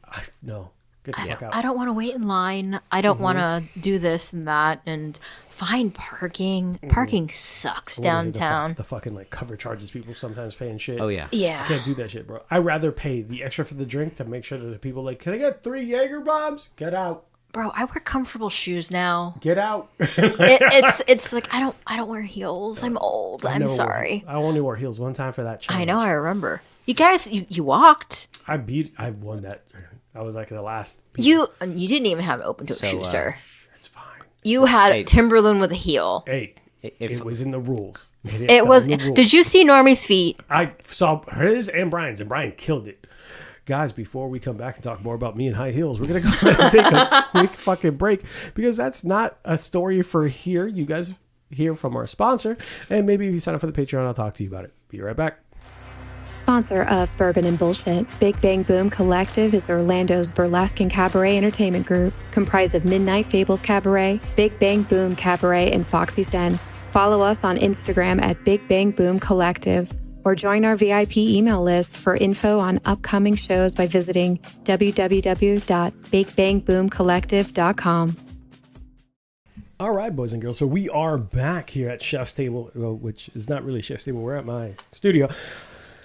No. Get the fuck out. I don't want to wait in line. I don't want to do this and that and find parking. Parking sucks What is it, downtown. the fucking cover charges people sometimes paying shit. Oh, yeah. I Yeah. can't do that shit, bro. I'd rather pay the extra for the drink to make sure that the people can I get 3 Jaeger bombs? Get out. Bro, I wear comfortable shoes now. Get out. It's like I don't wear heels. I'm old. I'm sorry. I only wore heels one time for that challenge. I know. I remember. You guys, you walked. I won that. I was like the last. You didn't even have open toe shoes, sir. It's fine. You had Timberland with a heel. Hey, it was in the rules. It was. Did you see Normie's feet? I saw his and Brian's, and Brian killed it. Guys, before we come back and talk more about me and high heels, we're going to go ahead and take a quick fucking break because that's not a story for here. You guys hear from our sponsor, and maybe if you sign up for the Patreon, I'll talk to you about it. Be right back. Sponsor of Bourbon and Bullshit, Big Bang Boom Collective is Orlando's burlesque and cabaret entertainment group, comprised of Midnight Fables Cabaret, Big Bang Boom Cabaret, and Foxy's Den. Follow us on Instagram at Big Bang Boom Collective, or join our VIP email list for info on upcoming shows by visiting www.bigbangboomcollective.com. All right, boys and girls. So we are back here at Chef's Table, which is not really Chef's Table. We're at my studio.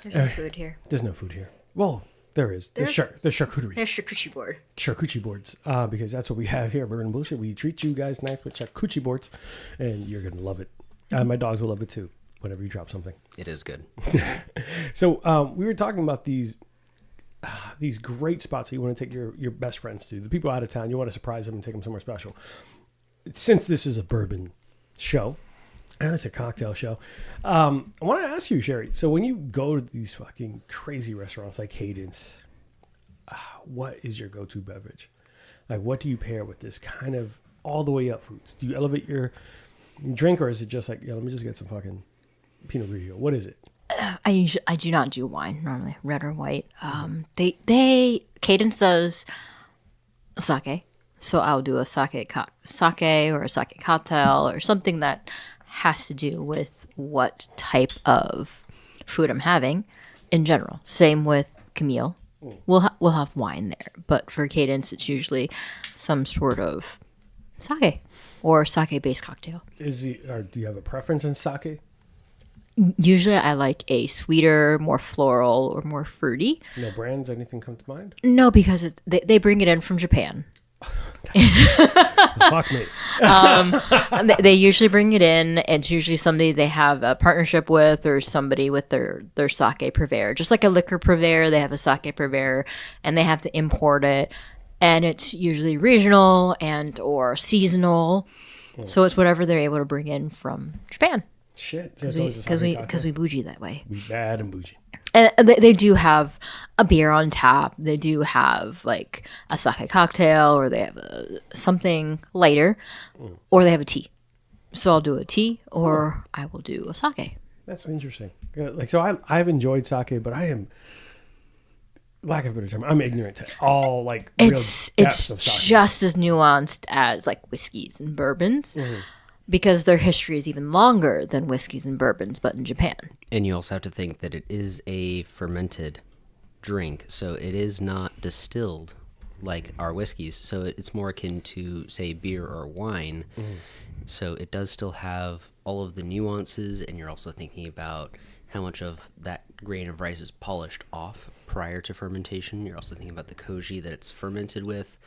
There's no food here. There's no food here. Well, there is. There's charcuterie. There's charcuterie board. Charcuterie boards, because that's what we have here at Bourbon and Bullshit. We treat you guys nice with charcuterie boards, and you're going to love it. My dogs will love it too. Whenever you drop something, It is good. So we were talking about these great spots that you want to take your best friends to, the people out of town. You want to surprise them and take them somewhere special. Since this is a bourbon show and it's a cocktail show, I want to ask you, Sherry. So when you go to these fucking crazy restaurants like Cadence, what is your go-to beverage? Like, what do you pair with this kind of all the way up foods? Do you elevate your drink, or is it just like, let me just get some fucking Pinot Grigio? What is it? I do not do wine normally, red or white. Cadence does sake, so I'll do a sake or a sake cocktail or something that has to do with what type of food I'm having in general. Same with Camille. We'll have wine there, but for Cadence, it's usually some sort of sake or sake-based cocktail. Or do you have a preference in sake? Usually I like a sweeter, more floral, or more fruity. No brands? Anything come to mind? No, because they bring it in from Japan. Fuck me. They usually bring it in. It's usually somebody they have a partnership with, or somebody with their sake purveyor. Just like a liquor purveyor, they have a sake purveyor, and they have to import it. And it's usually regional and or seasonal. So it's whatever they're able to bring in from Japan. Shit. Because we bougie that way. We bad and bougie. And they do have a beer on tap. They do have like a sake cocktail, or they have something lighter, or they have a tea. So I'll do a tea, or I will do a sake. That's interesting. Like, so I've enjoyed sake, but I am, lack of a better term, I'm ignorant to all like real It's depths of sake. just as nuanced as like whiskeys and bourbons. Because their history is even longer than whiskeys and bourbons, but in Japan. And you also have to think that it is a fermented drink, so it is not distilled like our whiskeys. So it's more akin to, say, beer or wine. So it does still have all of the nuances, and you're also thinking about how much of that grain of rice is polished off prior to fermentation. You're also thinking about the koji that it's fermented with,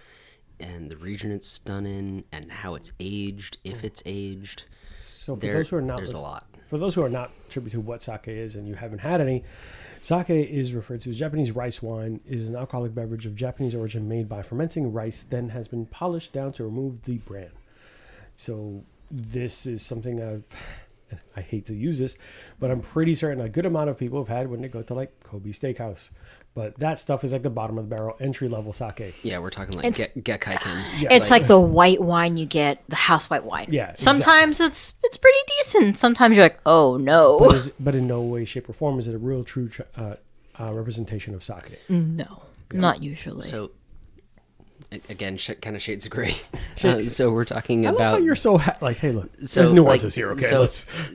and the region it's done in, and how it's aged, if it's aged. So for those who are not, there's a lot. For those who are not privy to what sake is, and you haven't had any, sake is referred to as Japanese rice wine. It is an alcoholic beverage of Japanese origin made by fermenting rice, then has been polished down to remove the bran. So this is something I hate to use this, but I'm pretty certain a good amount of people have had when they go to like Kobe Steakhouse. But that stuff is like the bottom of the barrel, entry level sake. Yeah, we're talking like Gekkaiken. Yeah, It's like the white wine you get, the house white wine. Yeah, Sometimes it's pretty decent. Sometimes you're like, oh no. But in no way, shape, or form is it a real, true representation of sake. No, not usually. So, again, kind of shades of gray. So we're talking I love about... how you're so like, hey, look, So, there's nuances like, here, okay?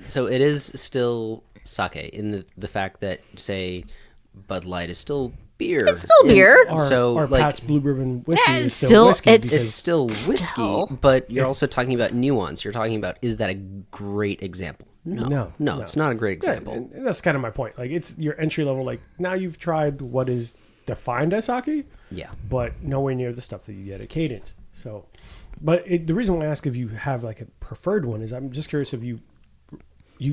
So it is still sake in the fact that, say, Bud Light is still beer. It's still beer. Or like, Pat's Blue Ribbon whiskey Yeah, is it's still still- whiskey. it's- because It's still whiskey, Still. but you're also talking about nuance. You're talking about, is that a great example? No, it's not a great Yeah, example. and that's kind of my point. Like, it's your entry level. Like, now you've tried what is defined as sake, Yeah. but nowhere near the stuff that you get at Cadence. So, but the reason why I ask if you have like a preferred one is I'm just curious if you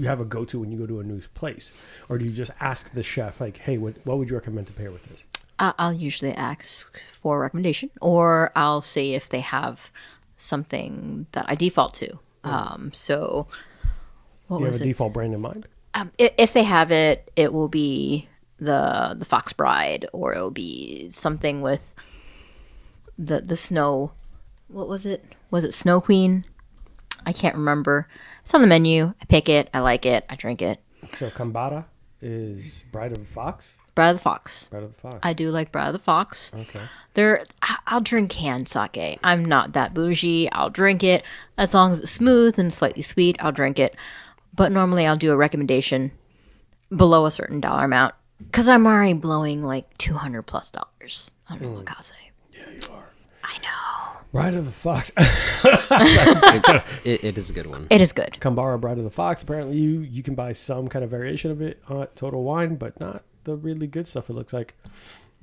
have a go-to when you go to a new place, or do you just ask the chef like, hey, what would you recommend to pair with this? I'll usually ask for a recommendation, or I'll say if they have something that I default to. So what Do you was have a it? default brand in mind? If they have it, it will be the Fox Bride, or it will be something with the snow. What was it? Was it Snow Queen? I can't remember. It's on the menu. I pick it. I like it. I drink it. So Kambara is Bride of the Fox. Bride of the Fox. Bride of the Fox. I do like Bride of the Fox. Okay. I'll drink canned sake. I'm not that bougie. I'll drink it. As long as it's smooth and slightly sweet, I'll drink it. But normally I'll do a recommendation below a certain dollar amount because I'm already blowing like $200+ on omakase. Yeah, you are. I know. Bride of the Fox. It is a good one. It is good. Kambara Bride of the Fox. Apparently, you can buy some kind of variation of it at Total Wine, but not the really good stuff. It looks like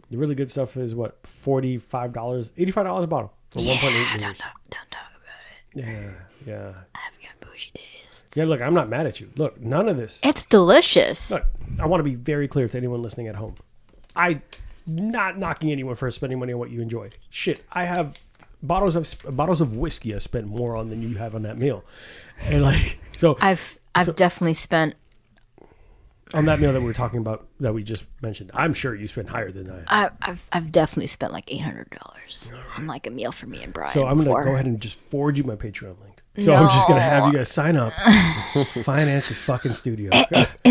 the really good stuff is what, $45, $85 a bottle for 1.8 liters. Don't talk about it. Yeah. I've got bougie tastes. Yeah, look, I'm not mad at you. Look, none of this. It's delicious. Look, I want to be very clear to anyone listening at home. I'm not knocking anyone for spending money on what you enjoy. Shit, I have bottles of whiskey I spent more on than you have on that meal, and like so. I've definitely spent. On that meal that we were talking about that we just mentioned, I'm sure you spent higher than I have. I've definitely spent like $800 on like a meal for me and Brian. So I'm going to go ahead and just forward you my Patreon link. So I'm just going to have you guys sign up. Finance this fucking studio.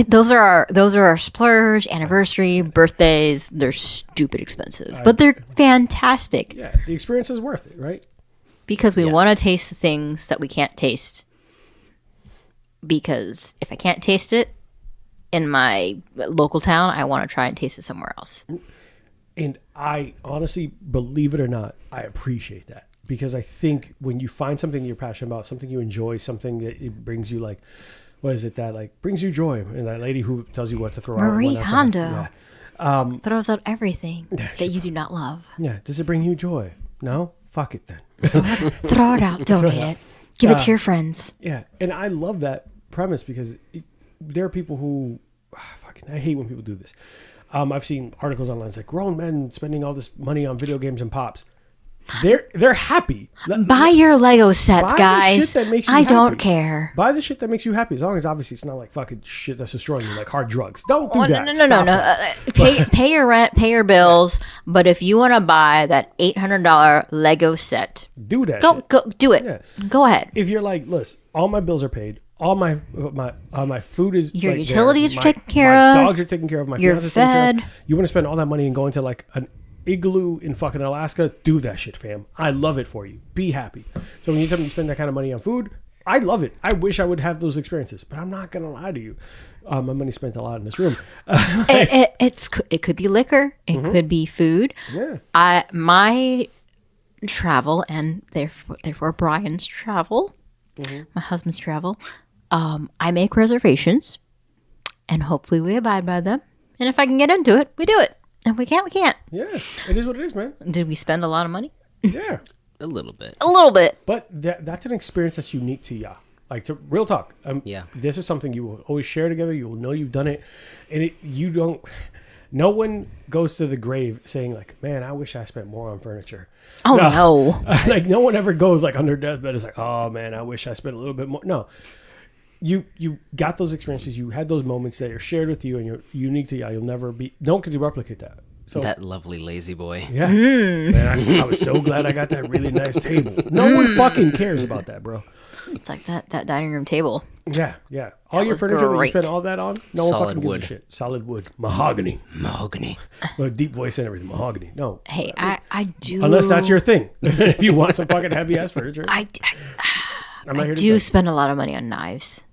Those are our splurge, anniversary, birthdays. They're stupid expensive, but they're fantastic. Yeah, the experience is worth it, right? Because we Yes. want to taste the things that we can't taste. Because if I can't taste it in my local town, I want to try and taste it somewhere else. And I honestly, believe it or not, I appreciate that. Because I think when you find something you're passionate about, something you enjoy, something that it brings you like, what is it that like brings you joy? And that lady who tells you what to throw out. Marie what not to- Kondo Yeah. throws out everything that she- you do not love. Yeah. Does it bring you joy? No? Fuck it then. Throw it out. Donate it. Give it to your friends. Yeah. And I love that premise because there are people who, I hate when people do this. I've seen articles online. It's like grown men spending all this money on video games and pops. They're happy. Buy your Lego sets, Buy the guys. shit that makes you I don't happy. care. Buy the shit that makes you happy, as long as obviously it's not like fucking shit that's destroying you, like hard drugs. Don't do Oh, that. no. Stop that. Pay your rent, pay your bills. But if you want to buy that $800 Lego set, Do that. go shit. do it. Yeah. Go ahead. If you're like, listen, all my bills are paid. All my food is Your like, utilities there. are taken care my of. dogs are taken care of. My You're fiance's taken care of. fed. You want to spend all that money and going to like an igloo in fucking Alaska? Do that shit, fam. I love it for you. Be happy. So when you tell me you spend that kind of money on food, I love it. I wish I would have those experiences, but I'm not gonna lie to you. My money spent a lot in this room. It could be liquor. It could be food. Yeah. My travel and therefore Brian's travel, my husband's travel. I make reservations, and hopefully we abide by them. And if I can get into it, we do it. And we can't, we can't. Yeah, it is what it is, man. Did we spend a lot of money? Yeah. A little bit. A little bit. But that's an experience that's unique to ya. Like, to real talk. Yeah. This is something you will always share together. You will know you've done it. And you don't... No one goes to the grave saying, like, man, I wish I spent more on furniture. Oh, no. Like, no one ever goes, like, under deathbed. It's like, oh, man, I wish I spent a little bit more. No. You got those experiences. You had those moments that are shared with you and you're unique to you. You'll never be... No one can replicate that. So, That lovely lazy boy. yeah. Man, I was so glad I got that really nice table. No one fucking cares about that, bro. It's like that dining room table. Yeah. All your was furniture that you great. spend all that on, no one Solid fucking gives wood. a shit. Solid wood. Mahogany. Mahogany. With deep voice and everything. Mahogany. No. Hey, I do... Unless that's your thing. If you want some fucking heavy ass furniture. I I'm not here to do judge. spend a lot of money on knives.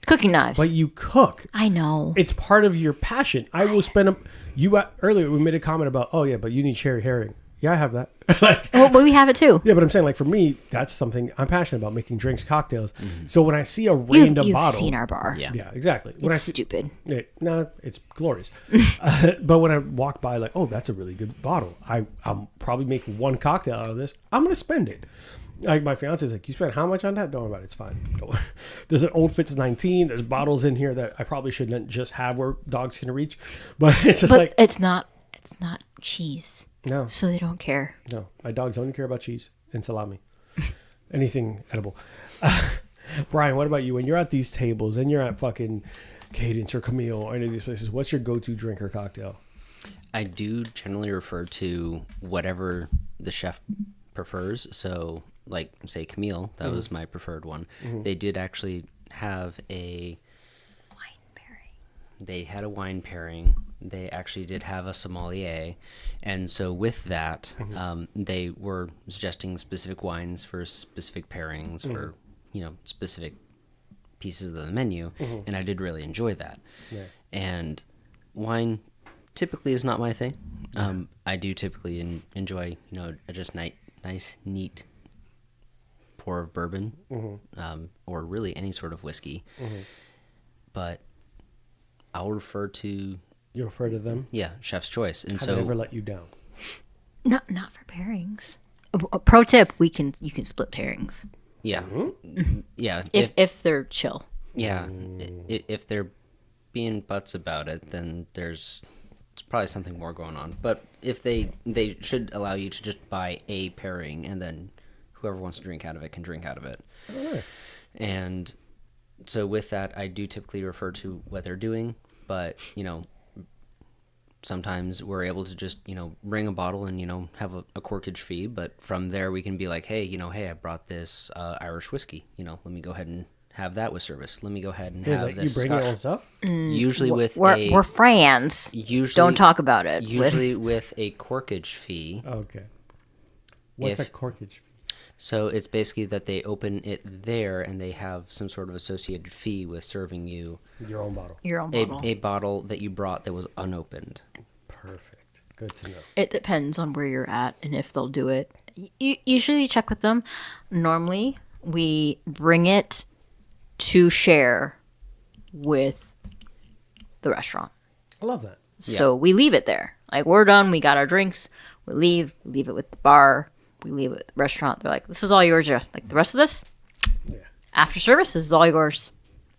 Cooking knives. But you cook. I know. It's part of your passion. I will spend earlier we made a comment about, oh yeah, but you need cherry herring. Yeah, I have that. Like, Well, but we have it too. yeah, but I'm saying, like, for me, that's something I'm passionate about, making drinks, cocktails. So when I see a random You've bottle, seen our bar. Yeah. yeah, exactly. When It's stupid. no, it's glorious. But when I walk by, like, oh, that's a really good bottle. I'll probably make one cocktail out of this. I'm gonna spend it. Like, my fiance's like, you spent how much on that? Don't worry about it. It's fine. Don't worry. There's an Old Fitz 19. There's bottles in here that I probably shouldn't just have where dogs can reach. But it's just But like, it's not cheese. no, So they don't care. no. My dogs only care about cheese and salami. Anything edible. Brian, what about you? When you're at these tables and you're at fucking Cadence or Camille or any of these places, what's your go-to drink or cocktail? I do generally refer to whatever the chef prefers. So, like, say Camille, that was my preferred one. They did actually have a Wine pairing. They had a wine pairing. They actually did have a sommelier. And so with that, they were suggesting specific wines for specific pairings for, specific pieces of the menu. And I did really enjoy that. Yeah. And wine typically is not my thing. I do typically enjoy, a just nice, neat pour of bourbon, or really any sort of whiskey. But I'll refer to... You refer to them? Yeah, chef's choice. And Have so they ever let you down? Not for pairings. A pro tip: you can split pairings yeah, yeah, if they're chill. yeah, if they're being butts about it, then there's probably something more going on. But if they should allow you to just buy a pairing, and then whoever wants to drink out of it can drink out of it. Oh, nice. And so with that, I do typically refer to what they're doing, but sometimes we're able to just, bring a bottle and, have a corkage fee. But from there, we can be like, hey, hey, I brought this Irish whiskey. Let me go ahead and have that with service. Let me go ahead and They have let you this bring Scotch. your own stuff? Usually with We're friends. usually Don't talk about it. Usually with a corkage fee. Okay. What's If- a corkage? So it's basically that they open it there and they have some sort of associated fee with serving you Your own bottle. Your own bottle. a bottle that you brought that was unopened. Perfect. Good to know. It depends on where you're at and if they'll do it. Usually check with them. Normally, we bring it to share with the restaurant. I love that. So we leave it there. Like, we're done. We got our drinks. We leave it with the bar. We leave it with the restaurant. They're like, this is all yours. Yeah. Like, the rest of this, Yeah. after service, this is all yours.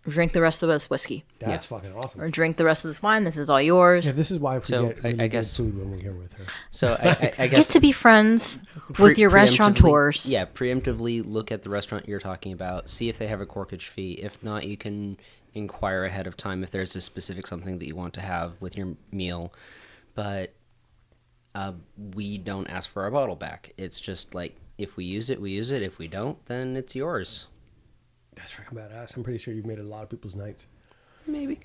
Drink the rest of this whiskey. That's fucking awesome. Or drink the rest of this wine. This is all yours. Yeah, this is why we So, get really I good guess- food when we're here with her. So I Get guess to be friends with your restaurateurs. Yeah, preemptively look at the restaurant you're talking about. See if they have a corkage fee. If not, you can inquire ahead of time if there's a specific something that you want to have with your meal. But we don't ask for our bottle back. It's just like, if we use it, we use it. If we don't, then it's yours. That's freaking badass. I'm pretty sure you've made a lot of people's nights. Maybe.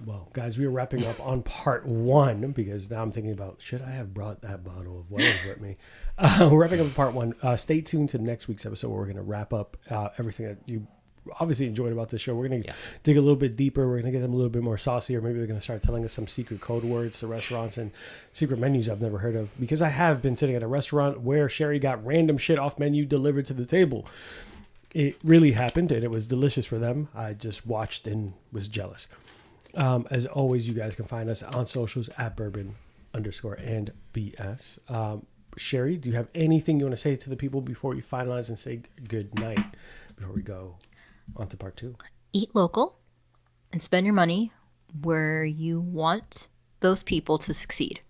Well, guys, we are wrapping up on part one because now I'm thinking about, should I have brought that bottle of Wells with me? We're wrapping up part one. Stay tuned to next week's episode where we're going to wrap up everything that you obviously enjoyed about the show. We're going to dig a little bit deeper. We're going to get them a little bit more saucy, or maybe they're going to start telling us some secret code words to restaurants and secret menus I've never heard of. Because I have been sitting at a restaurant where Sherry got random shit off menu delivered to the table. It really happened, and it was delicious for them. I just watched and was jealous. As always, you guys can find us on socials at bourbon_and_BS. Sherry, do you have anything you want to say to the people before we finalize and say good night before we go on to part two? Eat local and spend your money where you want those people to succeed.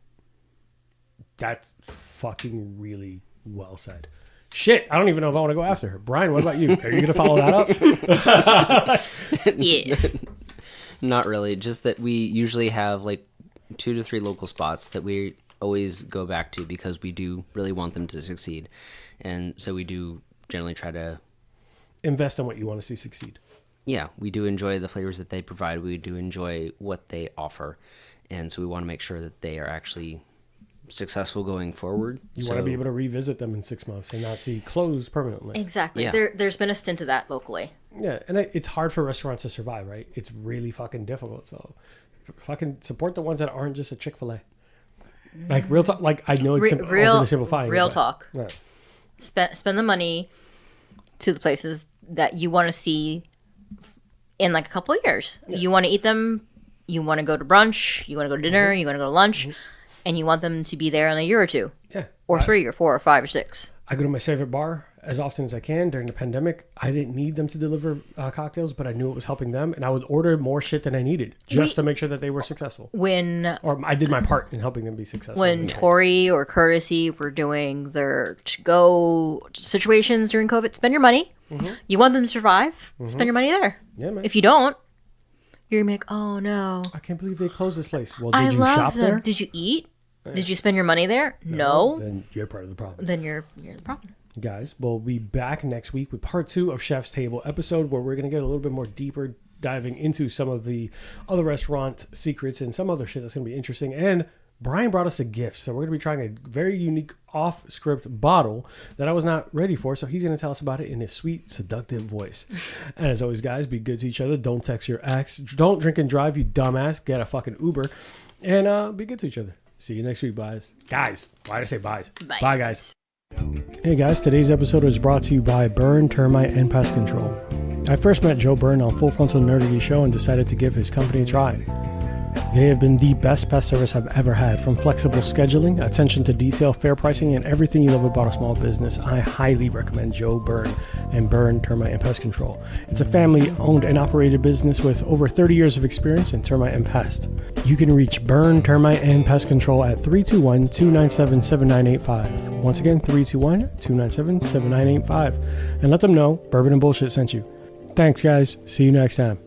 That's fucking really well said. Shit, I don't even know if I want to go after her. Brian, what about you? Are you going to follow that up? Yeah. Not really. Just that we usually have like 2 to 3 local spots that we always go back to because we do really want them to succeed. And so we do generally try to Invest in what you want to see succeed. yeah, we do enjoy the flavors that they provide. We do enjoy what they offer. And so we want to make sure that they are actually successful going forward. You want to be able to revisit them in 6 months and not see closed permanently. Exactly. Yeah. There's been a stint of that locally. Yeah, and it's hard for restaurants to survive, right? It's really fucking difficult. So fucking support the ones that aren't just a Chick-fil-A. Like real talk. Like I know it's overly simplifying. Real but, talk. Yeah. Spend the money to the places that you want to see in like a couple of years. Yeah. You want to eat them. You want to go to brunch. You want to go to dinner. You want to go to lunch, and you want them to be there in a year or two. Yeah. Or 3 or 4 or 5 or 6. I go to my favorite bar as often as I can. During the pandemic, I didn't need them to deliver cocktails, but I knew it was helping them, and I would order more shit than I needed just to make sure that they were successful. Or I did my part in helping them be successful. When Tori or Courtesy were doing their to-go situations during COVID, spend your money. You want them to survive, spend your money there. Yeah, man. If you don't, you're going to be like, oh no. I can't believe they closed this place. Well, did you shop there? Did you eat? Did you spend your money there? No. Then you're part of the problem. Then you're the problem. Guys, we'll be back next week with part 2 of Chef's Table episode, where we're going to get a little bit more deeper diving into some of the other restaurant secrets and some other shit that's going to be interesting. And Brian brought us a gift, so we're going to be trying a very unique off-script bottle that I was not ready for, so he's going to tell us about it in his sweet, seductive voice. And as always, guys, be good to each other. Don't text your ex. Don't drink and drive, you dumbass. Get a fucking Uber. And be good to each other. See you next week, guys. Guys, why did I say buys? Bye. Bye, guys. Hey guys, today's episode is brought to you by Burn, Termite, and Pest Control. I first met Joe Byrne on Full Frontal Nerdy Show and decided to give his company a try. They have been the best pest service I've ever had. From flexible scheduling, attention to detail, fair pricing, and everything you love about a small business, I highly recommend Joe Byrne and Burn, Termite, and Pest Control. It's a family-owned and operated business with over 30 years of experience in termite and pest. You can reach Burn, Termite, and Pest Control at 321-297-7985. Once again, 321-297-7985. And let them know Bourbon and BullSh sent you. Thanks, guys. See you next time.